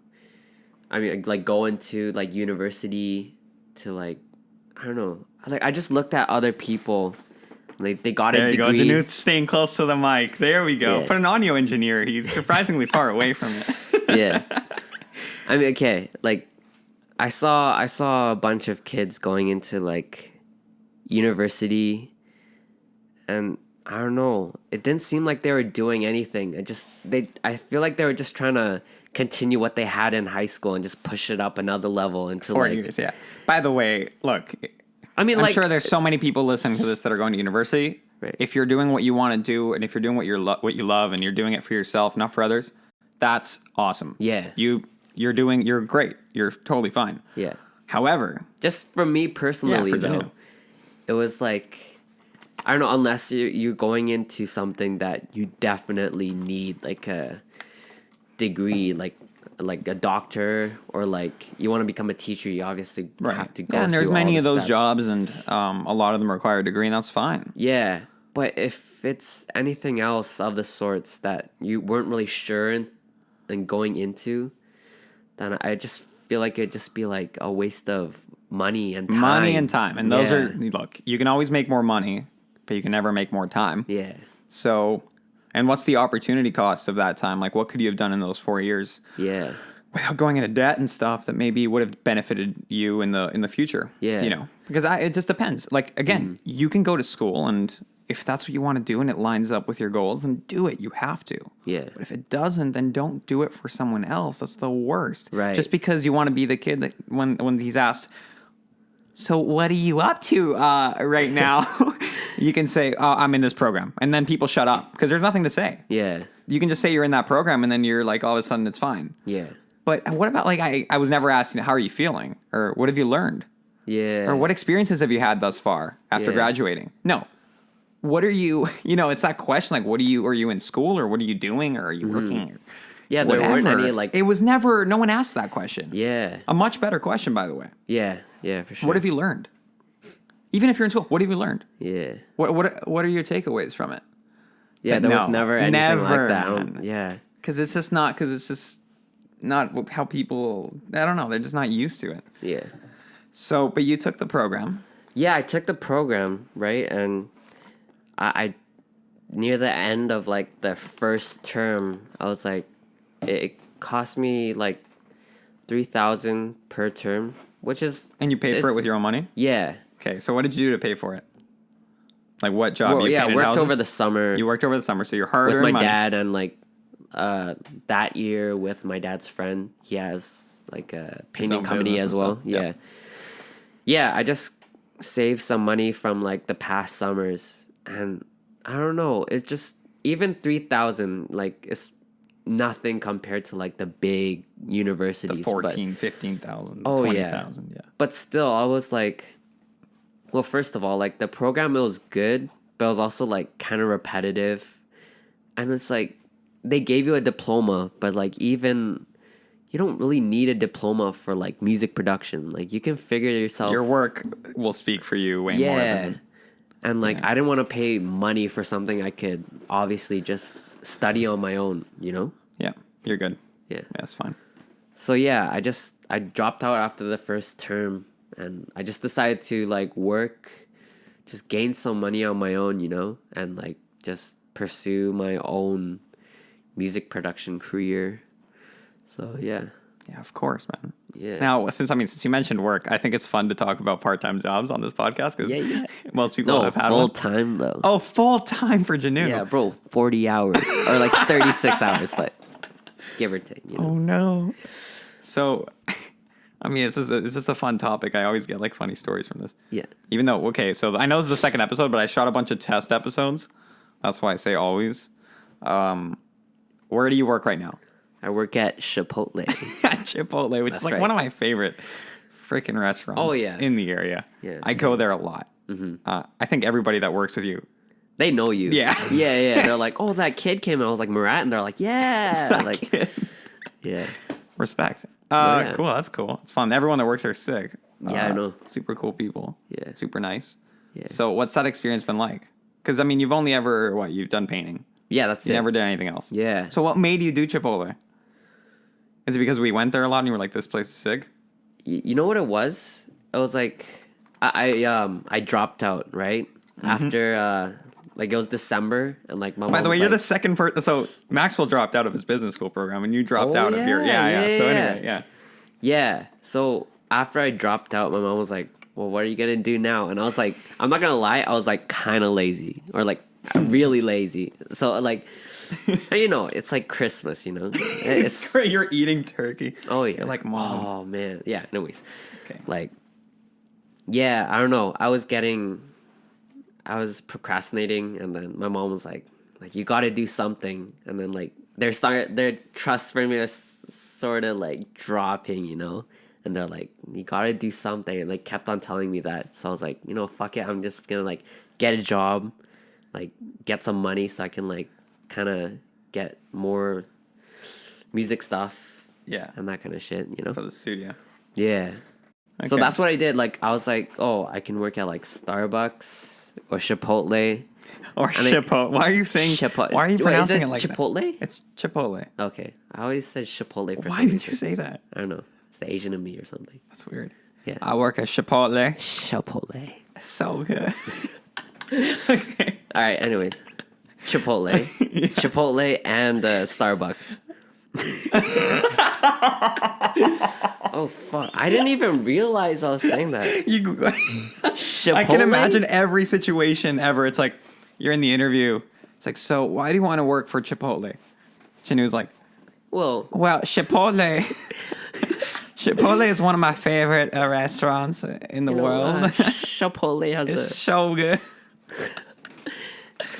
I mean, like go into like university to like, I don't know. Like I just looked at other people. Like they got There a you go. degree. Jinu staying close to the mic. There we go. Yeah. Put an audio engineer. He's surprisingly far away from it. Yeah. I mean, okay, like I saw a bunch of kids going into like university, and I don't know. It didn't seem like they were doing anything. I feel like they were just trying to continue what they had in high school and just push it up another level into 4 years, yeah. By the way, look, I mean, I'm like, sure there's so many people listening to this that are going to university. Right. If you're doing what you want to do, and if you're doing what you love, and you're doing it for yourself, not for others, that's awesome. Yeah. You're great. You're totally fine. Yeah. However, Just for me personally, for though, Jinu. it was like, I don't know, unless you're going into something that you definitely need, like a degree, like a doctor, or like you want to become a teacher, you obviously have to go. Yeah, and there's through many all of the those steps. jobs, and a lot of them require a degree, and that's fine. Yeah, but if it's anything else of the sorts that you weren't really sure and going into, then I just feel like it'd just be like a waste of money and time. And those are, look, you can always make more money, but you can never make more time. Yeah. So, and what's the opportunity cost of that time? Like, what could you have done in those 4 years? Yeah. Without going into debt and stuff that maybe would have benefited you in the future. Yeah. You know, because it just depends. Like, again, you can go to school, and if that's what you want to do and it lines up with your goals, then do it. You have to. Yeah. But if it doesn't, then don't do it for someone else. That's the worst. Right. Just because you want to be the kid that when he's asked, so what are you up to right now? You can say, oh, I'm in this program. And then people shut up because there's nothing to say. Yeah. You can just say you're in that program, and then you're like, all of a sudden it's fine. Yeah. But what about, like, I was never asked, how are you feeling? Or what have you learned? Yeah. Or what experiences have you had thus far after Yeah. graduating? No. What are you, it's that question, like, are you in school, or what are you doing, or are you working? Or Yeah, there weren't whatever. any, like... It was never, no one asked that question. Yeah. A much better question, by the way. Yeah. Yeah, for sure. What have you learned? Even if you're in school, what have you learned? Yeah. What are your takeaways from it? Yeah, But there was no, never anything like that. man. Yeah. Because it's just not how people, I don't know, they're just not used to it. Yeah. So, but you took the program. Yeah, I took the program, right? And I near the end of like the first term, I was like, it cost me like $3,000 per term, which is... And you paid for it with your own money? Yeah. Okay, so what did you do to pay for it? Like, what job? Well, You yeah, I painted worked houses? over the summer. You worked over the summer, so you're hard with my money. dad, and like that year with my dad's friend. He has like a painting own company business as and well. stuff. Yeah. Yep. Yeah, I just saved some money from like the past summers, and I don't know, it's just even 3,000, like, it's nothing compared to like the big universities. The 14, 15,000, Oh, 20,000, yeah. But still, I was like, well, first of all, like the program, it was good, but it was also like kind of repetitive. And it's like, they gave you a diploma, but like even, you don't really need a diploma for like music production. Like you can figure yourself. Your work will speak for you way more than... And like, I didn't want to pay money for something I could obviously just study on my own, you know? Yeah, you're good. Yeah. Yeah, that's fine. So yeah, I dropped out after the first term, and I just decided to like work, just gain some money on my own, you know, and like just pursue my own music production career. So yeah. Yeah, of course, man. Yeah. Now, since you mentioned work, I think it's fun to talk about part-time jobs on this podcast because most people have had full one. time though. Oh, full time for Jinu. Yeah, bro, 40 hours or like 36 hours, but give or take, you know. Oh no. So, I mean, it's just a fun topic. I always get like funny stories from this. Yeah. Even though, okay, so I know this is the second episode, but I shot a bunch of test episodes. That's why I say always. Where do you work right now? I work at Chipotle. At Chipotle, which That's is like right. one of my favorite freaking restaurants in the area. Yeah, I go there a lot. I think everybody that works with you, They know you. Yeah. Yeah. They're like, oh, that kid came. And I was like, Murat, and they're like, yeah. Like, yeah. respect. Yeah. Cool. That's cool. It's fun. Everyone that works there is sick. Yeah, I know. Super cool people. Yeah. Super nice. Yeah. So what's that experience been like? Because, I mean, you've only ever, you've done painting. Yeah, that's You it. never did anything else. Yeah. So what made you do Chipotle? Is it because we went there a lot and you were like, this place is sick? You know what it was? It was like, I dropped out, right? After, like, it was December, and like, my mom By the way, was you're the like, second person. So Maxwell dropped out of his business school program and you dropped Oh, out of your, yeah. So anyway, yeah. Yeah. So after I dropped out, my mom was like, well, what are you going to do now? And I was like, I'm not going to lie, I was like kind of lazy, or like really lazy. So like, you know, it's like Christmas, you know. It's great. You're eating turkey. Oh yeah. You're like, Mom. Oh man. Yeah. Anyways, Okay. like, yeah. I don't know. I was procrastinating, and then my mom was like, you got to do something, and then like their trust for me is sort of like dropping, you know. And they're like, you gotta do something, and they kept on telling me that. So I was like, you know, fuck it, I'm just gonna like get a job, like get some money so I can like kind of get more music stuff Yeah. and that kind of shit, you know. For the studio. Yeah. So Okay. that's what I did. Like I was like, oh, I can work at like Starbucks or Chipotle. Or Chipotle. Why are you saying Chipotle? Why are you pronouncing it like Chipotle? that? It's Chipotle. Okay, I always said Chipotle for Why some did reason. you say that? I don't know. It's the Asian in me or something. That's weird. Yeah. I work at Chipotle. Chipotle. It's so good. Okay. All right. Anyways, Chipotle, Yeah. Chipotle, and Starbucks. Oh fuck! I didn't even realize I was saying that. I can imagine every situation ever. It's like you're in the interview. It's like, so why do you want to work for Chipotle? Jinu's like, Well, Chipotle. Chipotle is one of my favorite restaurants in the world. Chipotle has It's so good.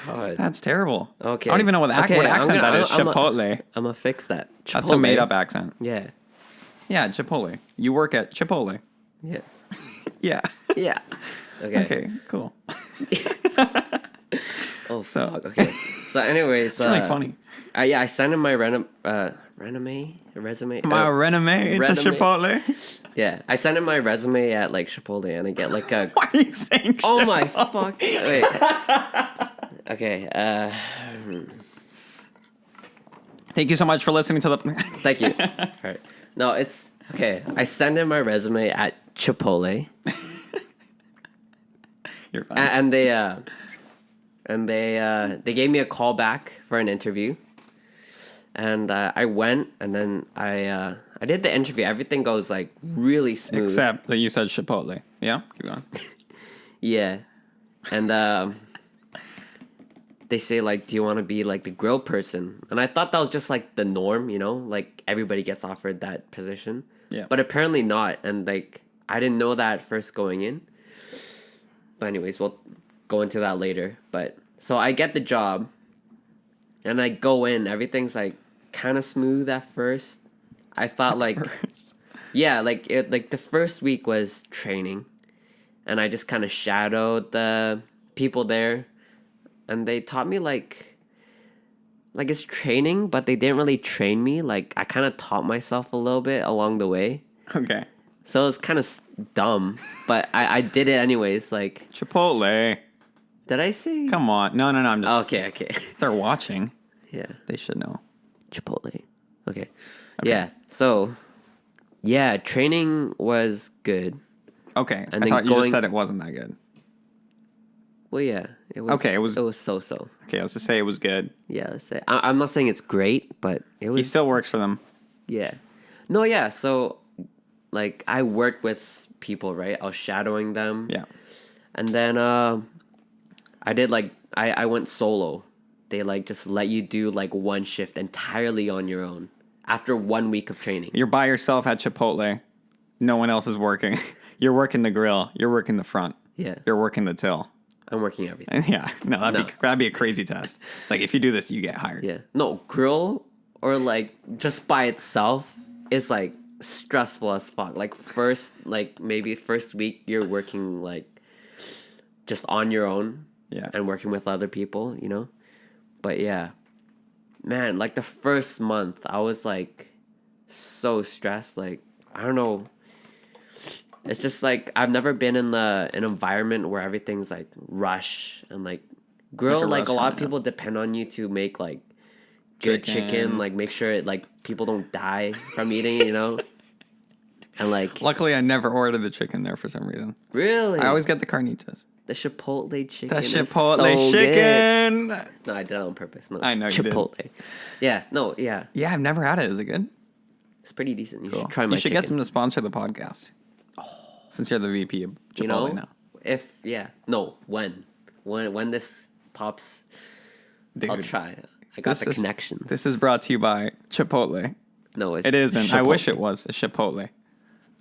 God. That's terrible. Okay. I don't even know what Okay, accent that is. Chipotle. I'm gonna fix that. Chipotle. That's a made up accent. Yeah. Yeah, Chipotle. You work at Chipotle. Yeah. Yeah. Yeah. Okay. Okay, cool. Oh fuck. Okay. So anyways, It's really funny. I sent in my resume. My resume to resume. Chipotle. Yeah, I sent in my resume at like Chipotle, and I get like a. Why are you saying Oh Chipotle? my fuck! Wait. Okay. Thank you so much for listening to the... Thank you. All right. No, it's okay. I sent in my resume at Chipotle, You're fine. and they gave me a call back for an interview, and I went, and then I did the interview. Everything goes like really smooth. Except that you said Chipotle. Yeah? Keep going. Yeah, and they say like, do you want to be like the grill person? And I thought that was just like the norm, you know, like everybody gets offered that position. Yeah. But apparently not, and like I didn't know that at first going in. But anyways, we'll go into that later. But so I get the job, and I go in. Everything's like kind of smooth at first. I thought like, yeah, like the first week was training, and I just kind of shadowed the people there, and they taught me like it's training, but they didn't really train me. Like I kind of taught myself a little bit along the way. Okay. So it was kind of dumb, but I did it anyways. Like, Chipotle. did I say? Come on. No, I'm just... Okay. If they're watching, Yeah. they should know. Chipotle. Okay. Yeah. So, yeah, training was good. Okay. And I then thought you just going- said it wasn't that good. Well, yeah. It was. Okay, it was- so. Okay, let's just say it was good. Yeah. Let's say I'm not saying it's great, but it was. He still works for them. Yeah. No. Yeah. So, like, I worked with people, right? I was shadowing them. Yeah. And then I did like I went solo. They like just let you do like one shift entirely on your own after 1 week of training. You're by yourself at Chipotle. No one else is working. You're working the grill. You're working the front. Yeah. You're working the till. I'm working everything. And yeah, no, that'd be a crazy test. It's like if you do this, you get hired. Yeah. No, grill or like just by itself is like stressful as fuck. Like maybe first week you're working like just on your own. Yeah. And working with other people, you know? But yeah. Man, like the first month I was like so stressed. Like, I don't know. It's just like I've never been in an environment where everything's like rush and like grill. Like a lot of people depend on you to make like good chicken, like make sure it, like people don't die from eating it, you know. And like, luckily, I never ordered the chicken there for some reason. Really, I always get the carnitas. The Chipotle chicken. The is Chipotle so chicken. Good. No, I did it on purpose. No, I know you did. Chipotle. Yeah, no, yeah, Yeah, I've never had it. Is it good? it's pretty decent. You Cool. should try my You should chicken. get them to sponsor the podcast. Since you're the VP of Chipotle You know, now. if no, when this Pops. Dude, I'll try. I got the connections. This is brought to you by Chipotle. No, It isn't. Chipotle. I wish it was. It's Chipotle.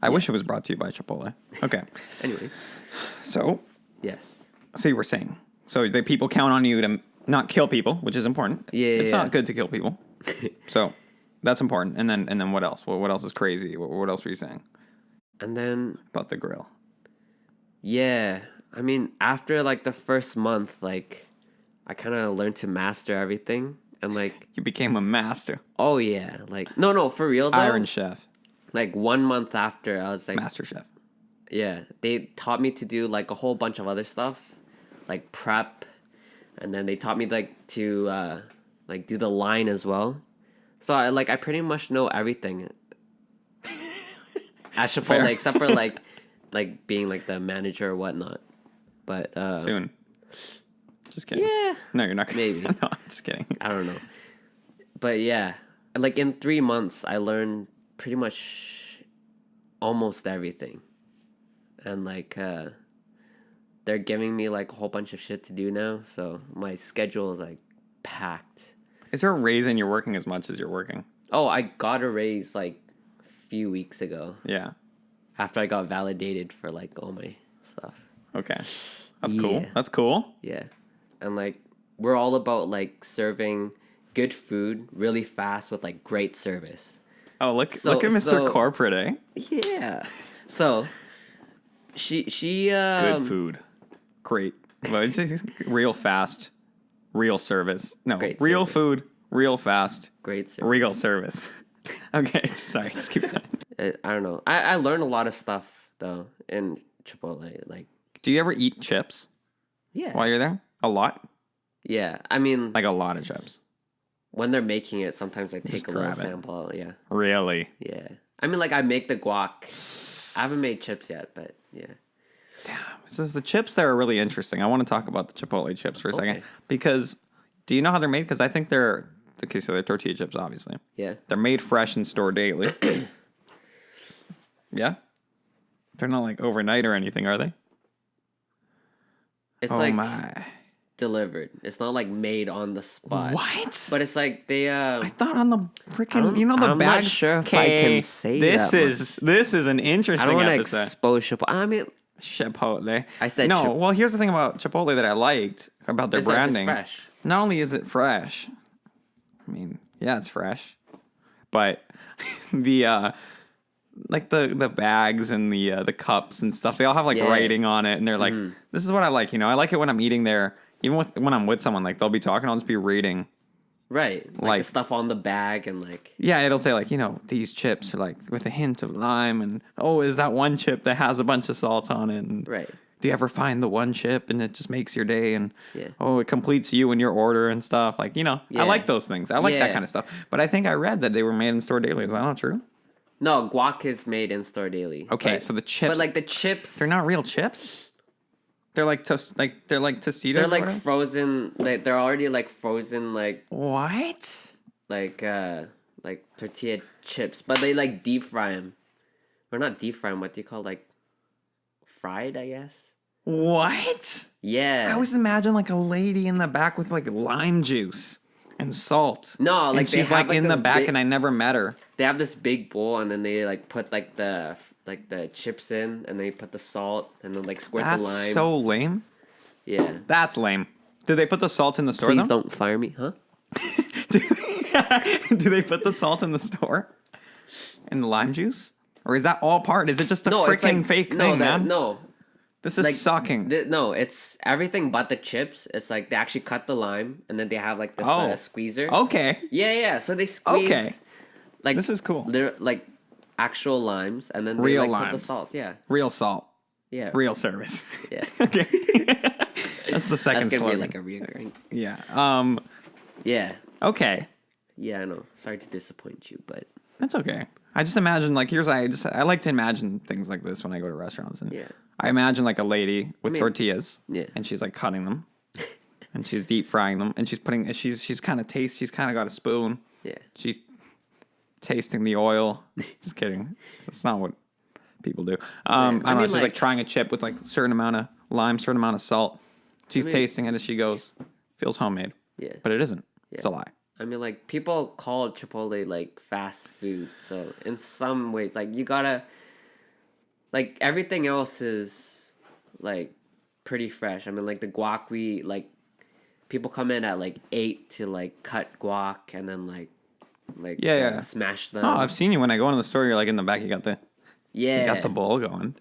I wish it was brought to you by Chipotle. Okay. Anyways. So Yes. you were saying. So the people count on you to not kill people, which is important. It's not good to kill people. So that's important. And then what else? What else is crazy? What else were you saying? And then About the grill. yeah, I mean, after like the first month, like I kind of learned to master everything, and like You became a master. oh yeah, like no, for real though. Iron Chef. Like 1 month after, I was like Master Chef. yeah, they taught me to do like a whole bunch of other stuff, like prep, and then they taught me like to like do the line as well. So I pretty much know everything at Chipotle Fair. except for like being like the manager or whatnot. But Soon. Just kidding. yeah, No, you're not. maybe. No, I'm just kidding. I don't know. But yeah, like in 3 months, I learned pretty much almost everything. And like, they're giving me like a whole bunch of shit to do now. So my schedule is like packed. Is there a reason you're working as much as you're working? Oh, I got a raise like a few weeks ago Yeah. after I got validated for like all my stuff. Okay. That's cool. Yeah. That's cool. Yeah. And like, we're all about like serving good food really fast with like great service. Oh, look So- at Mr. so- Corporate, eh? Yeah. So she Good food. Great. Well, it's real fast. Real service. No, Great real service. food, real fast, great service. real service. Okay, sorry, just keep going. I don't know. I learned a lot of stuff though in Chipotle. Like Do you ever eat chips yeah. while you're there? A lot? Yeah. I mean Like a lot of chips. when they're making it, sometimes I take a little grab it. sample. Yeah. Really? Yeah. I mean like I make the guac. I haven't made chips yet, but yeah. So the chips there are really interesting. I want to talk about the Chipotle chips for a second. Okay. Because do you know how they're made? Because I think they're okay, so they're tortilla chips, obviously. Yeah. They're made fresh and stored daily. Yeah? They're not like overnight or anything, are they? It's Oh like my. delivered. It's not like made on the spot. What? But it's like they I thought on the freaking, don't- you know, the I'm not bag. sure if I can say this that this is an I interesting don't want to episode. expose Chipotle. I mean, Chipotle. I said no. Well, here's the thing about Chipotle that I liked about their it's like it's branding. fresh. Not only is it fresh, I mean, yeah, it's fresh, but the like the bags and the cups and stuff, they all have like Yeah. writing on it, and they're like, this is what I like. You know, I like it when I'm eating there. Even when I'm with someone, like they'll be talking, I'll just be reading. Right. Like Like- the stuff on the bag and like Yeah, it'll say like, you know, these chips are like with a hint of lime, and oh, is that one chip that has a bunch of salt on it? And right. do you ever find the one chip and it just makes your day? And Yeah. oh, it completes you and your order and stuff. Like, you know, Yeah. I like those things. I like that Yeah. kind of stuff. But I think I read that they were made in store daily. Is that not true? No, guac is made in store daily. Okay, but, so the chips, but like the chips, they're not real chips. They're like they're like Tostitos. They're or like whatever? frozen. Like they're already like frozen. What? Like tortilla chips, but they like deep fry them, or not deep fry them. What do you call like fried? I guess. What? Yeah. I always imagine like a lady in the back with like lime juice and salt. No, like and they she's have, like in the this back, big- and I never met her. They have this big bowl, and then they like put like the chips in, and they put the salt, and then like squirt That's the lime. so lame. Yeah. That's lame. Do they put the salt in the store? Please though? don't fire me, huh? Do they put the salt in the store? In the lime juice? Or is that all part? Is it just a No, it's freaking like fake no, thing, man? no. This is like, sucking. No, it's everything but the chips. It's like they actually cut the lime, and then they have like this Oh. squeezer. Okay. Yeah. So they squeeze. Okay. Like This is cool. They're like actual limes, and then they Real like put limes. the salt. Yeah. Real salt. Yeah. Real service. Yeah. Okay. That's the second That's gonna slogan. be like a reoccurring. Yeah. Yeah. Okay. Yeah, I know. Sorry to disappoint you, but That's okay. I just imagine like I like to imagine things like this when I go to restaurants, and yeah. I imagine like a lady with tortillas, Yeah. and she's like cutting them, and she's deep frying them, and she's kind of got a spoon. Yeah. She's tasting the oil. Just kidding. That's not what people do. I don't know. mean, She's like like- trying a chip with like a certain amount of lime, certain amount of salt. She's mean- tasting it as she goes. Feels homemade. Yeah. But it isn't. It's a lie. I mean, like, people call Chipotle, like, fast food. So, in some ways, like, you gotta... Like, everything else is, like, pretty fresh. I mean, like, the guac, people come in at, like, 8 to, like, cut guac and then, like smash them. Oh, I've seen you when I go into the store. You're, like, in the back. You got the Yeah. bowl going.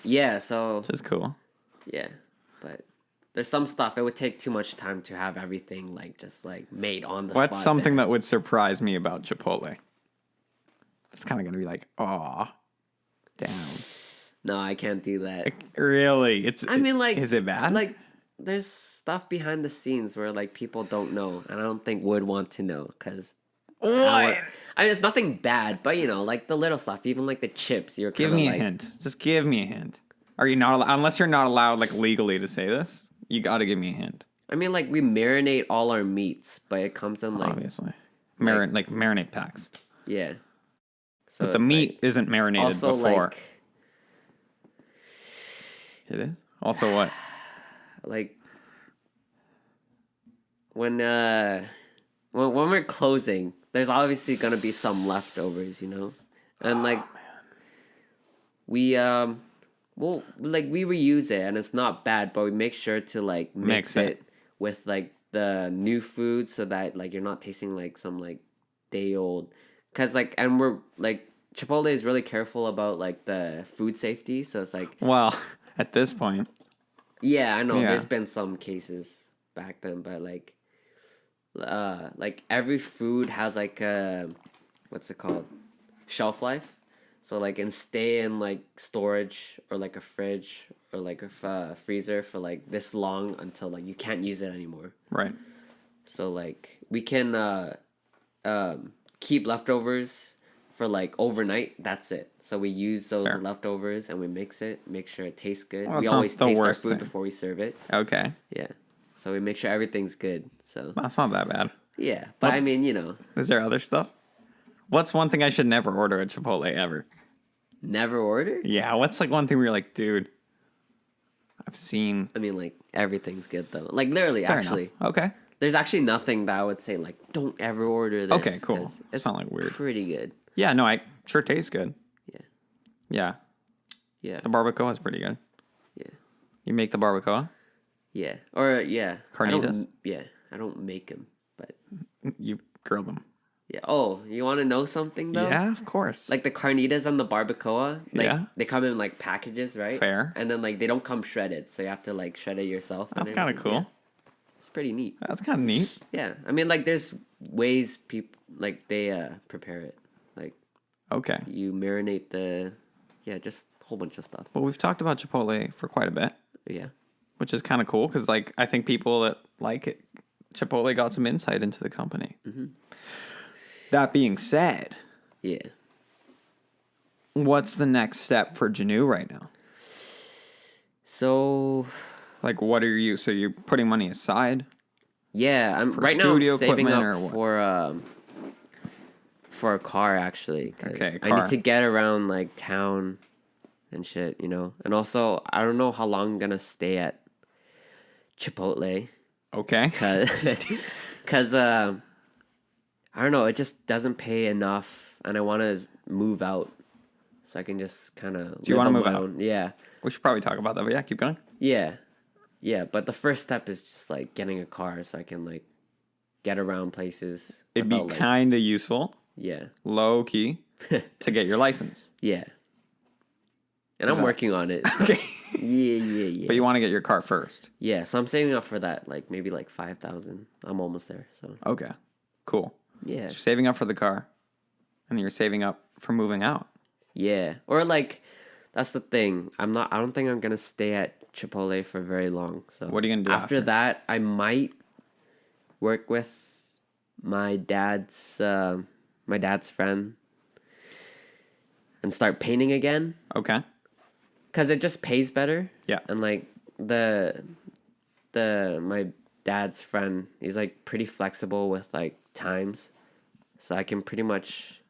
Yeah, so... Which is cool. Yeah, but there's some stuff, it would take too much time to have everything, like, just, like, made on the spot. What's something that would surprise me about Chipotle? It's kind of going to be like, aw, damn. No, I can't do that. Really? I mean, like... Is it bad? Like, there's stuff behind the scenes where, like, people don't know, and I don't think would want to know, because... What? I mean, it's nothing bad, but, you know, like, the little stuff, even, like, the chips, you're kind Give of me like... a hint. Just give me a hint. Are you not unless you're not allowed, like, legally to say this, you got to give me a hint. I mean, like, we marinate all our meats, but it comes in, like... Obviously. Marinate packs. Yeah. So but the meat isn't marinated also, before. like... It is? Also what? Like... When we're closing, there's obviously gonna be some leftovers, you know? And, like... Man. We reuse it, and it's not bad, but we make sure to, like, mix it with, like, the new food so that, like, you're not tasting, like, some, like, day-old... Because, like, and we're, like, Chipotle is really careful about, like, the food safety, so it's, like... Well, at this point... Yeah, I know, Yeah. there's been some cases back then, but, like, every food has, like, a... What's it called? Shelf life. So, like, and stay in, like, storage or, like, a fridge or, like, a freezer for, like, this long until, like, you can't use it anymore. Right. So, like, we can keep leftovers for, like, overnight. That's it. So we use those leftovers and we mix it, make sure it tastes good. Well, we it's always not the taste our worst food thing. before we serve it. Okay. Yeah. So we make sure everything's good. So That's not that bad. yeah. But I mean, you know. Is there other stuff? What's one thing I should never order at Chipotle ever? Never order? Yeah, what's like one thing where you're like, dude, I've seen... I mean, like, everything's good, though. Like, literally, Fair actually. enough. Okay. There's actually nothing that I would say, like, don't ever order this. Okay, cool. 'cause It's not, like, weird. Pretty good. Yeah, no, I sure tastes good. Yeah. Yeah. Yeah. The barbacoa is pretty good. Yeah. You make the barbacoa? Yeah. Or, yeah. Carnitas? I don't make them, but... You grill them. Yeah. Oh, you want to know something, though? Yeah, of course. Like, the carnitas and the barbacoa, like, Yeah. they come in, like, packages, right? Fair. And then, like, they don't come shredded, so you have to, like, shred it yourself. and That's kind of everything. cool. Yeah. It's pretty neat. That's kind of neat. Yeah. I mean, like, there's ways people, like, they prepare it. Like, Okay. you marinate just a whole bunch of stuff. Well, we've talked about Chipotle for quite a bit, Yeah. which is kind of cool because, like, I think people that like it, Chipotle got some insight into the company. Mm-hmm. That being said, Yeah. what's the next step for Jinu right now? So, Like, what are you? So you're putting money aside? yeah, I'm For right now I'm studio saving equipment up or what? for a car, actually. 'Cause Okay, I car. need to get around, like, town and shit, you know? And also, I don't know how long I'm gonna stay at Chipotle. Okay. Because, I don't know, it just doesn't pay enough, and I want to move out so I can just kind of Do you want to move out? own. Yeah. We should probably talk about that, but yeah, keep going. Yeah. Yeah, but the first step is just, like, getting a car so I can, like, get around places. It'd be without, like- kind of useful, Yeah. low key, to get your license. Yeah. And I'm working on it. Okay. Yeah. But you want to get your car first. Yeah, so I'm saving up for that, like, maybe, like, 5,000. I'm almost there, so. Okay. Cool. Yeah. You're saving up for the car, and you're saving up for moving out. Yeah. Or, like, that's the thing. I don't think I'm gonna stay at Chipotle for very long. So What are you gonna do after? that? I might work with my dad's friend and start painting again. Okay. Cause it just pays better. Yeah. And, like, my dad's friend, he's, like, pretty flexible with, like, times. So I can pretty much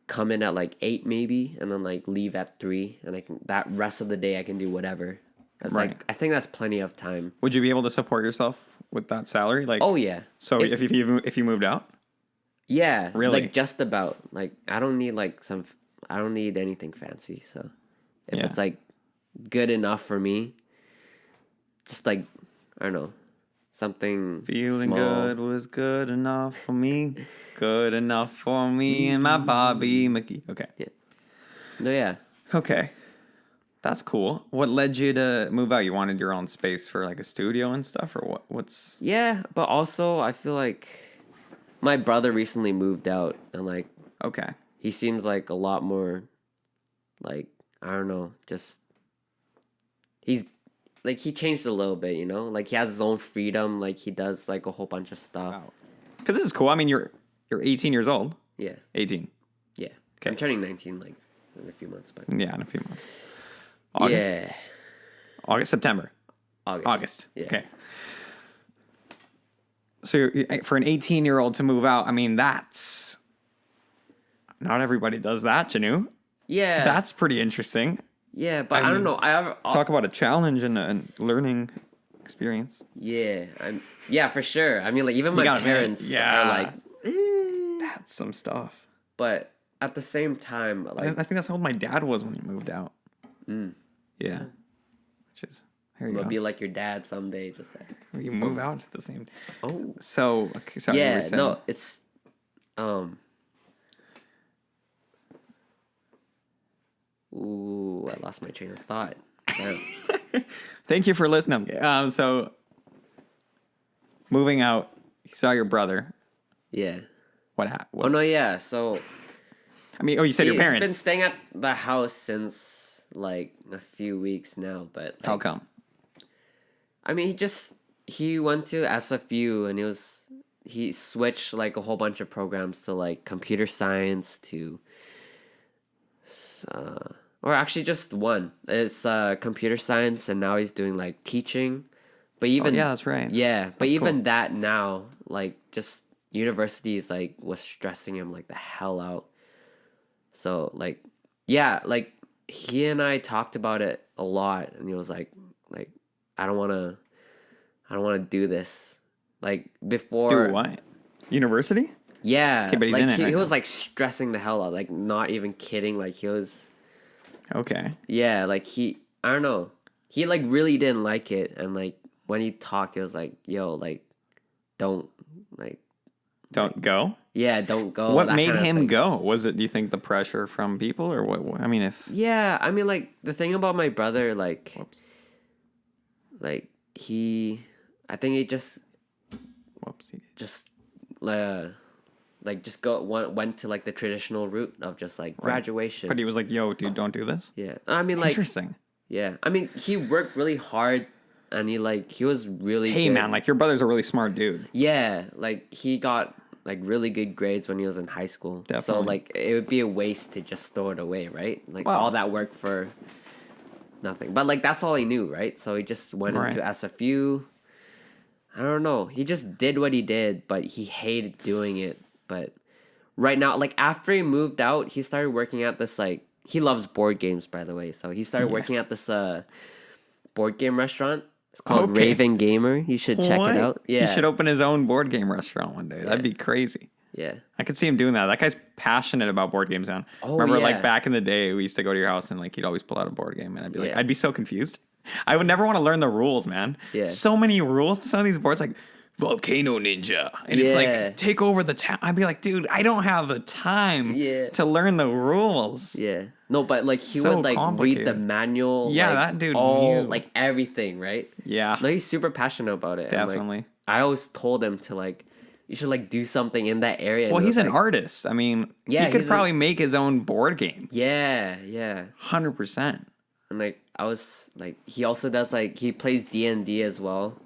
come in at, like, 8 maybe, and then, like, leave at 3, and that rest of the day I can do whatever. That's Right. like, I think that's plenty of time. Would you be able to support yourself with that salary? Like, Oh yeah. so if you moved out, Yeah, Really? like just about. Like I don't need I don't need anything fancy. So if Yeah. it's like good enough for me, just like I don't know, something feeling small. good was good enough for me, good enough for me and my Bobby McGee. Okay, Yeah. No, yeah. okay, that's cool. What led you to move out? You wanted your own space for like a studio and stuff, or what? What's Yeah, but also I feel like my brother recently moved out and like okay? he seems like a lot more like I don't know, just he's like he changed a little bit, you know? Like he has his own freedom, like he does like a whole bunch of stuff. Wow, because this is cool. I mean, you're 18 years old. Yeah. 18. Yeah. Okay. I'm turning 19 like in a few months, but Yeah, in a few months. August. yeah. August, September. August. Yeah. Okay. So for an 18-year-old to move out, I mean, that's not everybody does that, Jinu. Yeah. That's pretty interesting. Yeah, but I I don't mean, know. Talk about a challenge and a learning experience. Yeah, yeah, for sure. I mean, like even my parents are like, That's some stuff. but at the same time, I like think that's how old my dad was when he moved out. Yeah. Which is, here you will go. be like your dad someday, just like You move out at the same. oh So, okay, sorry, you were yeah, saying- no, it's ooh, I lost my train of thought. Damn. Thank you for listening. So, moving out, you saw your brother. Yeah. What happened? Oh no, yeah. So I mean, you said your he's parents. been staying at the house since like a few weeks now, but like, How come? I mean, he went to SFU and he switched like a whole bunch of programs to like computer science to or actually just one. It's computer science and now he's doing like teaching. But even yeah, that's right. Yeah, but That's even cool. that now like just universities like was stressing him like the hell out. So like yeah, like he and I talked about it a lot and he was like I don't want to do this. Like before Do what? University? Yeah, Okay, but he's like in it he right was now. like stressing the hell out, like not even kidding. Like he was, Okay. yeah, like I don't know, he like really didn't like it, and like when he talked, he was like, "Yo, like, don't like, Don't go. yeah, don't go." What that made kind of him thing. go? Was it? Do you think the pressure from people, or what? I mean, if Yeah, I mean, like the thing about my brother, like, Whoops. like I think he just whoops, he did. just went to like the traditional route of just like graduation. But he was like, "Yo, dude, don't do this." Yeah, I mean, like, Interesting. yeah, I mean, he worked really hard, and he was really Hey, good. man, like your brother's a really smart dude. Yeah, like he got like really good grades when he was in high school. So Definitely. like it would be a waste to just throw it away, right? Like Wow. all that work for nothing. But like that's all he knew, right? So he just went Right. into SFU. I don't know. He just did what he did, but he hated doing it. But right now, like after he moved out, he started working at this like he loves board games, by the way. So he started working at this board game restaurant. It's called Okay. Raven Gamer. You should check What? it out. Yeah. He should open his own board game restaurant one day. That'd be crazy. Yeah. I could see him doing that. That guy's passionate about board games, man. Oh, Remember, yeah. like back in the day, we used to go to your house and like he'd always pull out a board game, and I'd be like, Yeah. I'd be so confused. I would never want to learn the rules, man. Yeah. So many rules to some of these boards, like Volcano Ninja, and it's Yeah. like take over the town. I'd be like, dude, I don't have the time Yeah. to learn the rules. Yeah. No, but like he So would like read the complicated. manual. Yeah, like, that dude all knew. like everything, right? Yeah, No, he's super passionate about it. and, like, definitely. I always told him to like you should like do something in that area. and Well, it he's was, an like, artist. I mean, Yeah, he could he's probably make his own board game. Yeah, yeah. 100%. And like I was like he also does like he plays D&D as well.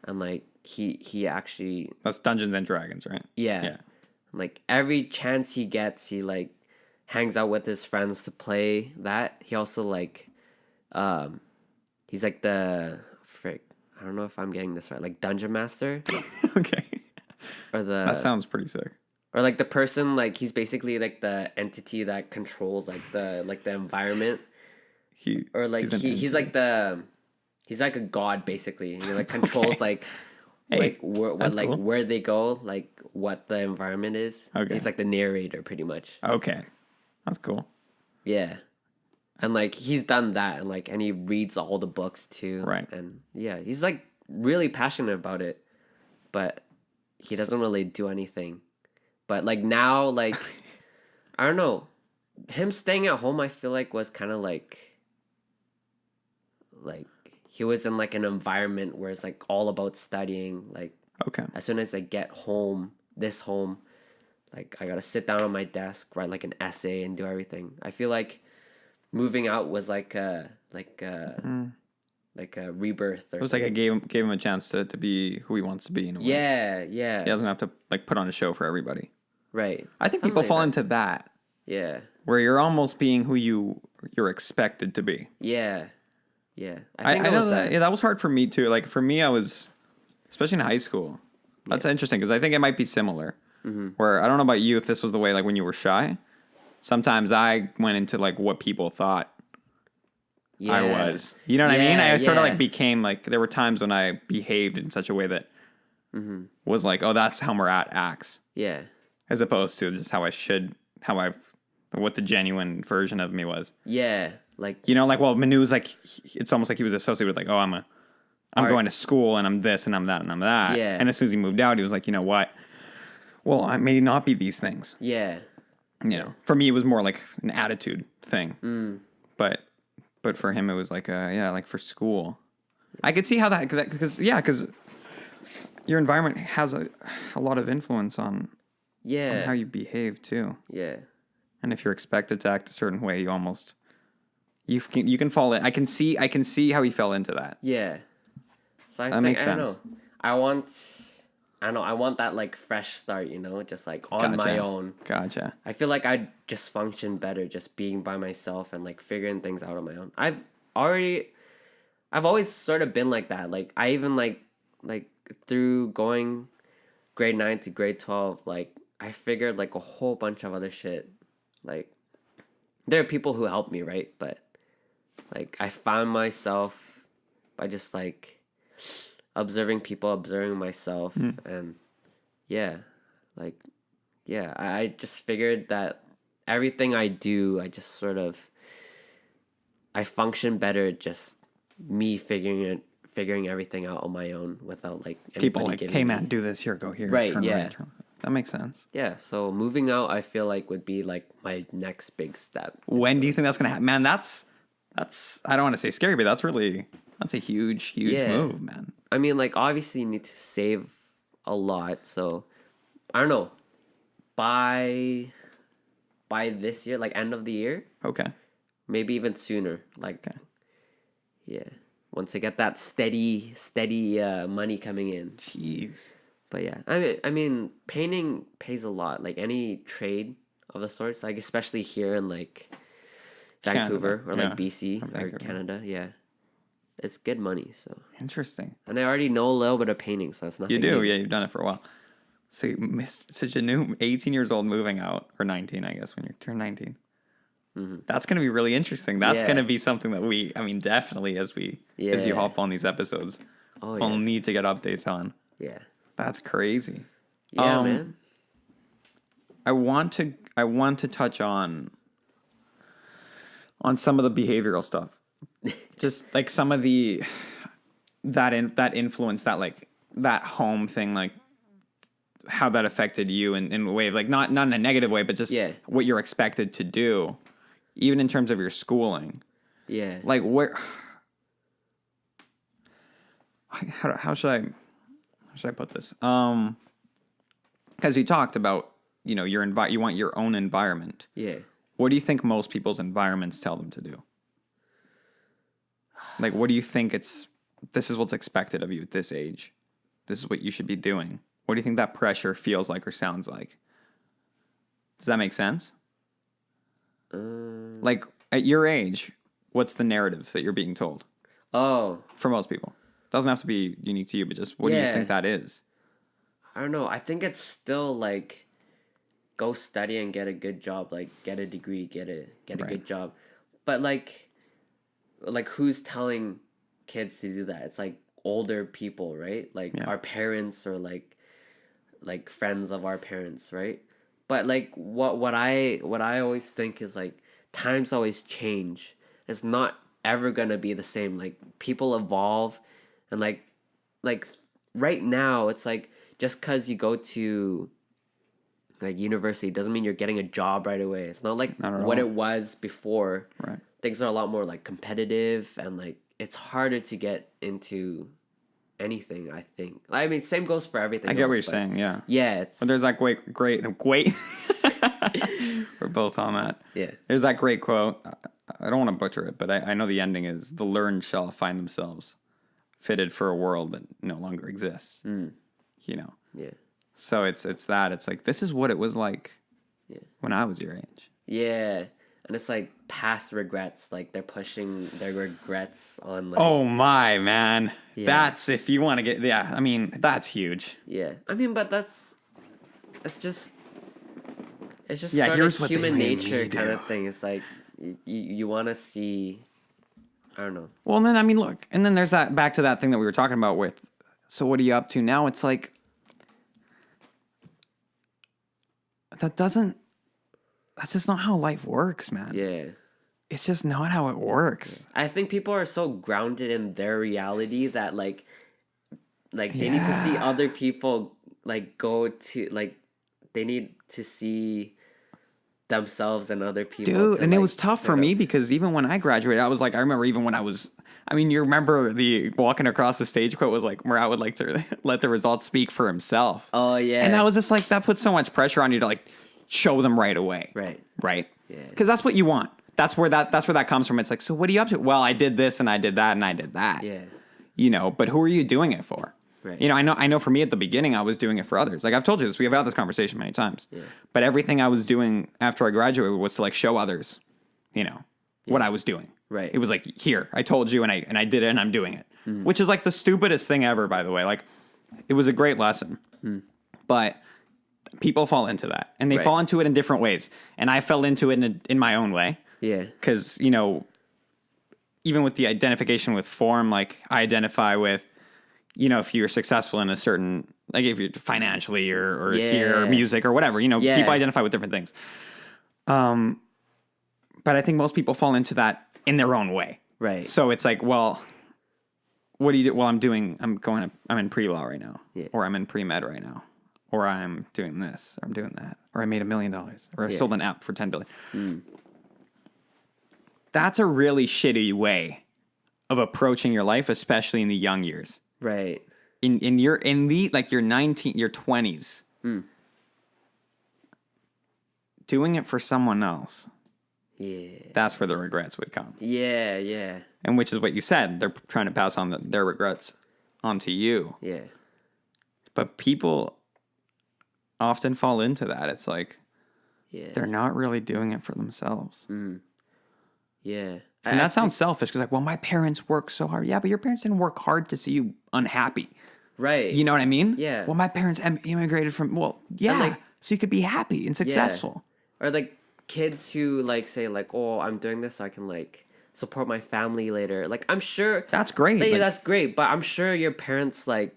And like he actually That's Dungeons and Dragons, right? yeah. Yeah. Like every chance he gets, he like hangs out with his friends to play that. He also like he's like the frick. I don't know if I'm getting this right. Like dungeon master Okay. or the That sounds pretty sick. or like the person like he's basically like the entity that controls like the environment or like an he's like he's like a god basically. He like controls Okay. like Hey, what that's cool. where they go, like what the environment is. Okay. He's like the narrator pretty much. Okay. That's cool. Yeah. And like he's done that and he reads all the books too. Right. And yeah, he's like really passionate about it, but he doesn't really do anything. But like now, like I don't know, him staying at home I feel like was kind of like he was in like an environment where it's like all about studying. Like Okay. as soon as I get home, like I gotta sit down on my desk, write like an essay and do everything. I feel like moving out was like a rebirth or It was like I something. gave him a chance to be who he wants to be in a way. Yeah, He yeah. doesn't have to like put on a show for everybody. Right. I think Something people like fall that. into that Yeah. where you're almost being who you're expected to be. Yeah. Yeah. I think I it know was that. that. Yeah, that was hard for me too. Like for me, I was, especially in high school. That's interesting because I think it might be similar. Where I don't know about you if this was the way like when you were shy. Sometimes I went into like what people thought Yeah. I was. You know what I mean? I sort of Yeah. like became like there were times when I behaved in such a way that was like, oh, that's how Murat acts, Yeah. as opposed to just how I should, what the genuine version of me was. Yeah. Like You know, like well, Manu's like it's almost like he was associated with like, oh, I'm Art. going to school and I'm this and I'm that and I'm that. Yeah. And as soon as he moved out, he was like, you know what? Well, I may not be these things. yeah. You know, for me, it was more like an attitude thing. But for him, it was like like for school. I could see how because your environment has a lot of influence on Yeah. how you behave too. Yeah. And if you're expected to act a certain way, you can fall in. I can see how he fell into that. Yeah. So I That think makes I don't sense. know. I want that like fresh start, just like on my Gotcha. own. Gotcha. I feel like I just function better just being by myself and like figuring things out on my own. I've always sort of been like that. Like I even like through going grade 9 to grade 12, like I figured like a whole bunch of other shit. Like there are people who helped me, right? But like I found myself by just like observing people, observing myself, and yeah, like yeah, I just figured that everything I do, I function better just me figuring everything out on my own without like People anybody like, giving hey me. man, do this here, go here, Right, turn yeah. right, turn. That makes sense. Yeah, so moving out I feel like would be like my next big step. When do you think that's gonna happen, man? That's I don't want to say scary, but that's a huge Yeah. move, man. I mean, like obviously you need to save a lot, so I don't know. By this year, like end of the year, Okay. maybe even sooner. Like Okay. yeah, once I get that steady money coming in. Jeez. But yeah, I mean, painting pays a lot. Like any trade of the sorts, like especially here in like Vancouver Canada, or yeah. like BC or Vancouver. Canada, yeah, it's good money. So, Interesting. and I already know a little bit of painting, so it's nothing. You do, new. yeah. You've done it for a while. So you missed such a new 18 years old moving out, or 19, I guess, when you turn 19. That's going to be really interesting. That's Yeah. going to be something that definitely as you Yeah. hop on these episodes, Oh we'll yeah, need to get updates on. yeah, That's crazy. yeah, man. I want to touch on some of the behavioral stuff. Just like some of that influence, that home thing, like how that affected you in a way of like not in a negative way, but just Yeah. what you're expected to do, even in terms of your schooling. Yeah, Like where how should I put this? Because we talked about, you want your own environment. yeah. What do you think most people's environments tell them to do? Like, what do you think this is what's expected of you at this age? This is what you should be doing. What do you think that pressure feels like or sounds like? Does that make sense? Like, at your age, what's the narrative that you're being told Oh, for most people? Doesn't have to be unique to you, but just what do you Yeah. think that is? I don't know. I think it's still like go study and get a good job, like get a degree, get a Right. good job. But like who's telling kids to do that? It's like older people, right? Like Yeah. our parents or like friends of our parents, right? But like what I always think is like times always change. It's not ever gonna be the same. Like people evolve, and like right now it's like just because you go to like university doesn't mean you're getting a job right away. It's not like Not at what all. it was before. Right. Things are a lot more like competitive, and like it's harder to get into anything, I think. I mean, same goes for everything I get what else, you're but saying. Yeah. yeah, it's But there's that great. We're both on that. yeah. There's that great quote. I don't want to butcher it, but I know the ending is the learned shall find themselves fitted for a world that no longer exists. You know. Yeah. So it's that. It's like this is what it was like Yeah. when I was your age. Yeah. And it's like past regrets, like they're pushing their regrets on like Oh my man. Yeah. That's if you want to get I mean, that's huge. yeah. I mean, but it's just Yeah, sort here's of what they human made nature me kind do. of thing. It's like you want to see, I don't know. Well, and then I mean, look, and then there's that back to that thing that we were talking about with so what are you up to now? It's like that's just not how life works, man. Yeah. It's just not how it works. I think people are so grounded in their reality that like they need to see Yeah. other people like go to like they need to see themselves and other people. Dude, to, and it like, was tough for sort of- me because even when I graduated, I was like, I remember even when I mean, you remember the walking across the stage quote was like, where I would like to let the results speak for himself. Oh yeah. And that was just like, that puts so much pressure on you to like show them right away. right. Right? Yeah. Because that's what you want. That's where that comes from. It's like, so what are you up to? Well, I did this and I did that and I did that. Yeah. You know, but who are you doing it for? Right. You know, I know for me at the beginning, I was doing it for others. Like I've told you this, we've had this conversation many times. Yeah. But everything I was doing after I graduated was to like show others, you know, what I was doing. Right. It was like, here, I told you and I did it and I'm doing it. Which is like the stupidest thing ever, by the way. Like it was a great lesson. But people fall into that. And they Right. fall into it in different ways. And I fell into it in my own way. Yeah. Because, you know, even with the identification with form, like I identify with, you know, if you're successful in a certain, like if you're financially or here or Yeah. music or whatever, you know, Yeah. people identify with different things. But I think most people fall into that in their own way. Right. So it's like, well, what do you do? Well, I'm in pre-law right now, Yeah. or I'm in pre-med right now, or I'm doing this, or I'm doing that, or I made $1 million, or I sold an app for 10 billion. That's a really shitty way of approaching your life, especially in the young years. Right. In your 19, your 20s, doing it for someone else. Yeah. That's where the regrets would come. Yeah. Yeah. And which is what you said. They're trying to pass on their regrets onto you. Yeah. But people often fall into that. It's like Yeah. they're not really doing it for themselves. Yeah. And that sounds selfish because, like, well, my parents work so hard. Yeah, but your parents didn't work hard to see you unhappy. right. You know what I mean? Yeah. Well, my parents immigrated from, well, yeah, like- so you could be happy and successful. Or like kids who like say like, oh, I'm doing this so I can like support my family later. Like I'm sure That's great. Like, Like, that's great, but I'm sure your parents like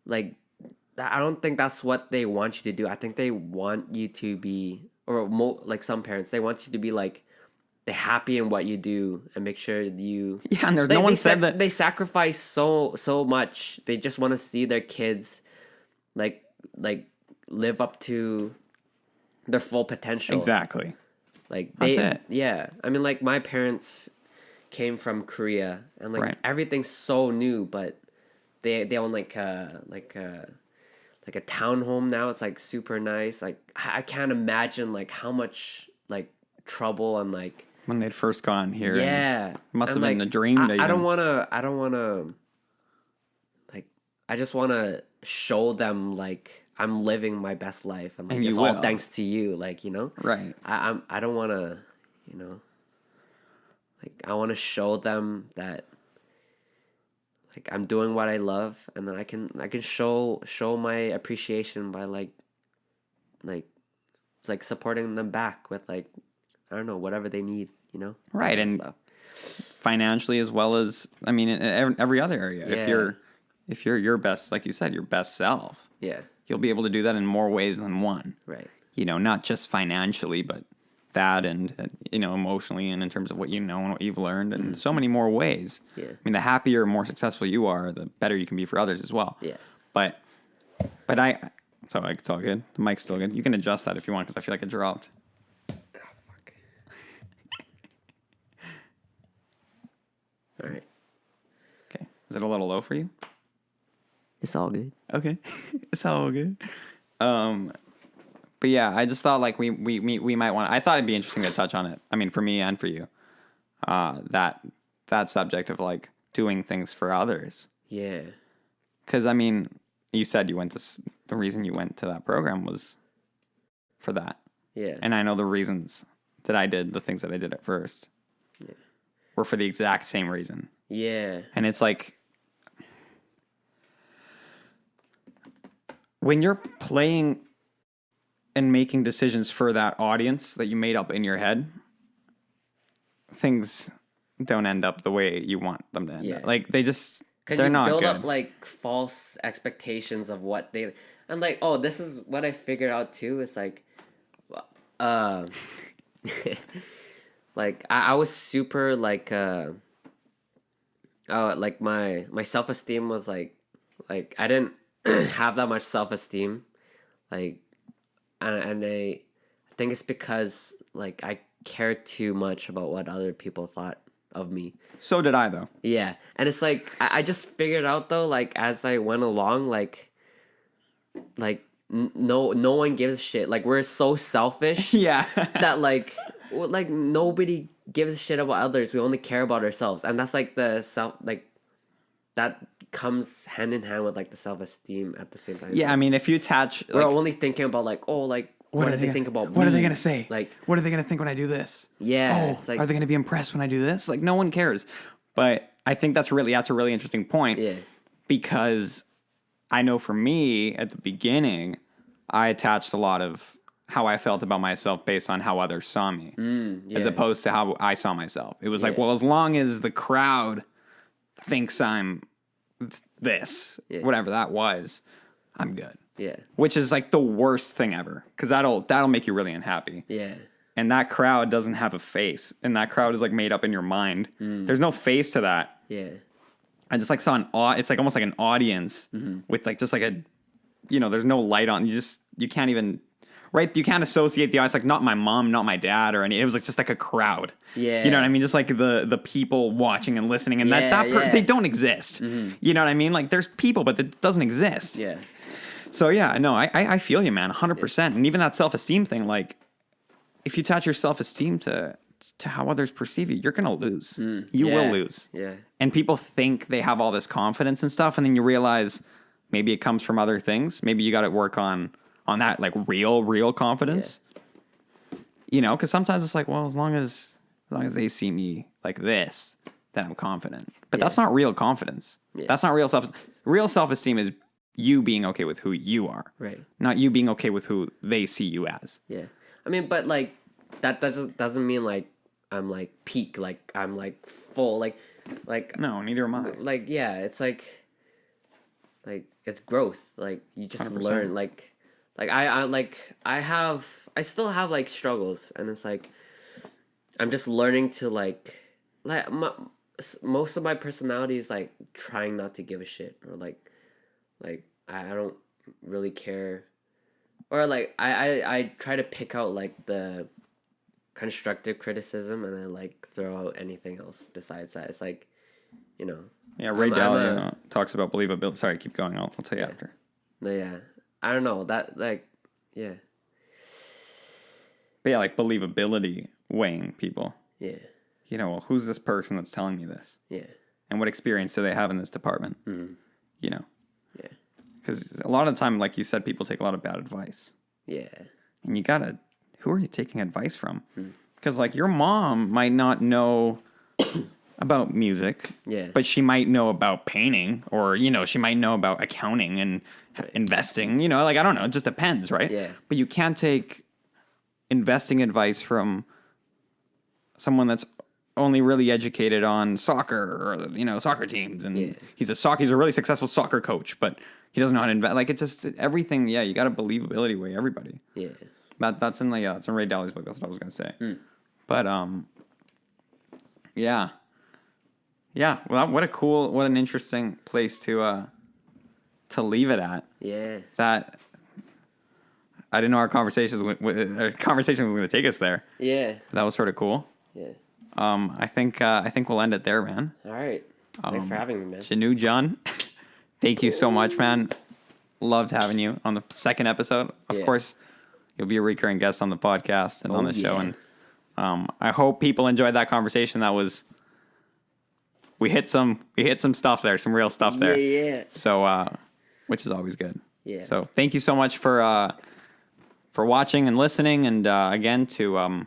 I don't think that's what they want you to do. I think they want you to be, or like some parents, they want you to be like they're happy in what you do and make sure you. yeah, and there's no one said that. They sacrifice so much. They just want to see their kids like live up to their full potential. Exactly. Like That's they, it. yeah. I mean, like my parents came from Korea, and like Right. everything's so new, but they own like a townhome now. It's like super nice. Like I can't imagine like how much like trouble and like When they'd first gone here. yeah. It must And, have been like, a dream to I don't even- wanna like I just wanna show them like I'm living my best life, and like And you it's all will. thanks to you, like, you know. Right. I don't want to, you know, like I want to show them that like I'm doing what I love, and then I can show my appreciation by like supporting them back with like I don't know, whatever they need, you know. Right, and stuff. financially as well as, I mean, in every other area. Yeah. If you're, if you're your best, like you said, your best self, Yeah. you'll be able to do that in more ways than one. Right. You know, not just financially, but that and you know, emotionally and in terms of what you know and what you've learned and so many more ways. Yeah. I mean, the happier, more successful you are, the better you can be for others as well. Yeah. But so like, it's all good. The mic's still good. You can adjust that if you want because I feel like it dropped. Oh, fuck. All right. Okay. Is it a little low for you? It's all good. Okay. It's all good. But yeah, I just thought like we might want. I thought it'd be interesting to touch on it. I mean, for me and for you, that subject of like doing things for others. Yeah. Because I mean, you said you went to the reason you went to that program was for that. Yeah. And I know the reasons that I did the things that I did at first were for the exact same reason. Yeah. And it's like when you're playing and making decisions for that audience that you made up in your head, things don't end up the way you want them to end up. Like they're you not build good. up like false expectations of what they. I'm like, oh, this is what I figured out too. It's like, like I was super like like my self-esteem was like I didn't have that much self-esteem, like, and I think it's because like I cared too much about what other people thought of me. So did I, though. Yeah, and it's like I just figured out though, like as I went along, like no one gives a shit. Like we're so selfish. Yeah. That like nobody gives a shit about others. We only care about ourselves, and that's like the self like that comes hand in hand with like the self-esteem at the same time. Yeah, I mean, if you attach, We're like, only thinking about like, oh, like what do they think about me? what are they gonna say? Like, what are they gonna think when I do this? yeah, Oh, it's like, are they gonna be impressed when I do this? Like, no one cares. But I think that's a really interesting point. yeah, Because I know for me at the beginning, I attached a lot of how I felt about myself based on how others saw me, as opposed to how I saw myself. It was like, well, as long as the crowd thinks I'm this, whatever that was, I'm good. yeah, Which is like the worst thing ever, because that'll make you really unhappy. yeah, And that crowd doesn't have a face, and that crowd is like made up in your mind. There's no face to that. yeah, I just like saw it's like almost like an audience with like just like a, you know, there's no light on. You can't even, right? You can't associate the audience, like not my mom, not my dad or any. It was like just like a crowd. Yeah. You know what I mean? Just like the people watching and listening, and they don't exist. You know what I mean? Like there's people, but it doesn't exist. yeah, So yeah, no, I feel you, man, 100%. And even that self-esteem thing, like if you attach your self-esteem to how others perceive you, you're gonna lose. You will lose. yeah, And people think they have all this confidence and stuff, and then you realize maybe it comes from other things. Maybe you got to work on that, like real confidence. You know, because sometimes it's like, well, as long as they see me like this, then I'm confident. But that's not real confidence. That's not real self-esteem is you being okay with who you are, right, not you being okay with who they see you as. yeah. I mean, but like that doesn't mean like I'm like peak, like I'm like full, like No, neither am I. like yeah, it's like it's growth. Like you just 100%. learn. Like I still have like struggles, and it's like I'm just learning to like most of my personality is like trying not to give a shit, or like I don't really care, or like I try to pick out like the constructive criticism and then like throw out anything else besides that. It's like, you know. Yeah, Ray Dalio talks about believability. Sorry, keep going. I'll tell you after. Yeah, I don't know that like, yeah. But yeah, like believability weighing people. Yeah. You know, well, who's this person that's telling me this? Yeah. And what experience do they have in this department? Mm-hmm. You know? Yeah. Because a lot of the time, like you said, people take a lot of bad advice. Yeah. And you gotta, who are you taking advice from? Because like your mom might not know about music. Yeah. But she might know about painting, or, you know, she might know about accounting and investing. You know, like, I don't know. It just depends, right? Yeah. But you can't take investing advice from someone that's only really educated on soccer or, you know, soccer teams. And he's a really successful soccer coach, but he doesn't know how to invest. Like, it's just everything. Yeah, you got a believability way, everybody. Yeah. That's in it's in Ray Dalio's book. That's what I was going to say. But, yeah. Yeah. Well, what an interesting place to leave it at. Yeah. That I didn't know our conversation was going to take us there. Yeah. That was sort of cool. Yeah. I think we'll end it there, man. All right. Thanks for having me, man. Jinu Jun, thank you so much, man. Loved having you on the second episode. Of course, you'll be a recurring guest on the podcast and on the show. And I hope people enjoyed that conversation. We hit some stuff there, some real stuff there. Yeah. So, which is always good. Yeah. So thank you so much for watching and listening, and again to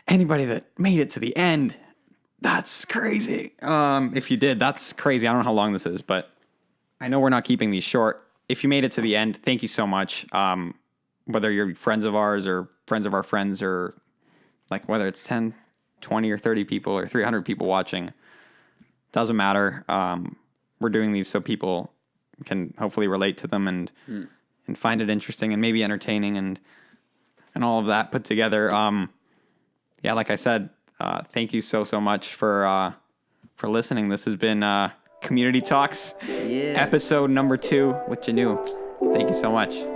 anybody that made it to the end. That's crazy. If you did, that's crazy. I don't know how long this is, but I know we're not keeping these short. If you made it to the end, thank you so much. Whether you're friends of ours or friends of our friends, or like whether it's 10, 20 or 30 people or 300 people watching, doesn't matter. We're doing these so people can hopefully relate to them and find it interesting and maybe entertaining and all of that put together. Yeah, like I said, thank you so much for listening. This has been Community Talks, episode number 2 with Jinu. Thank you so much.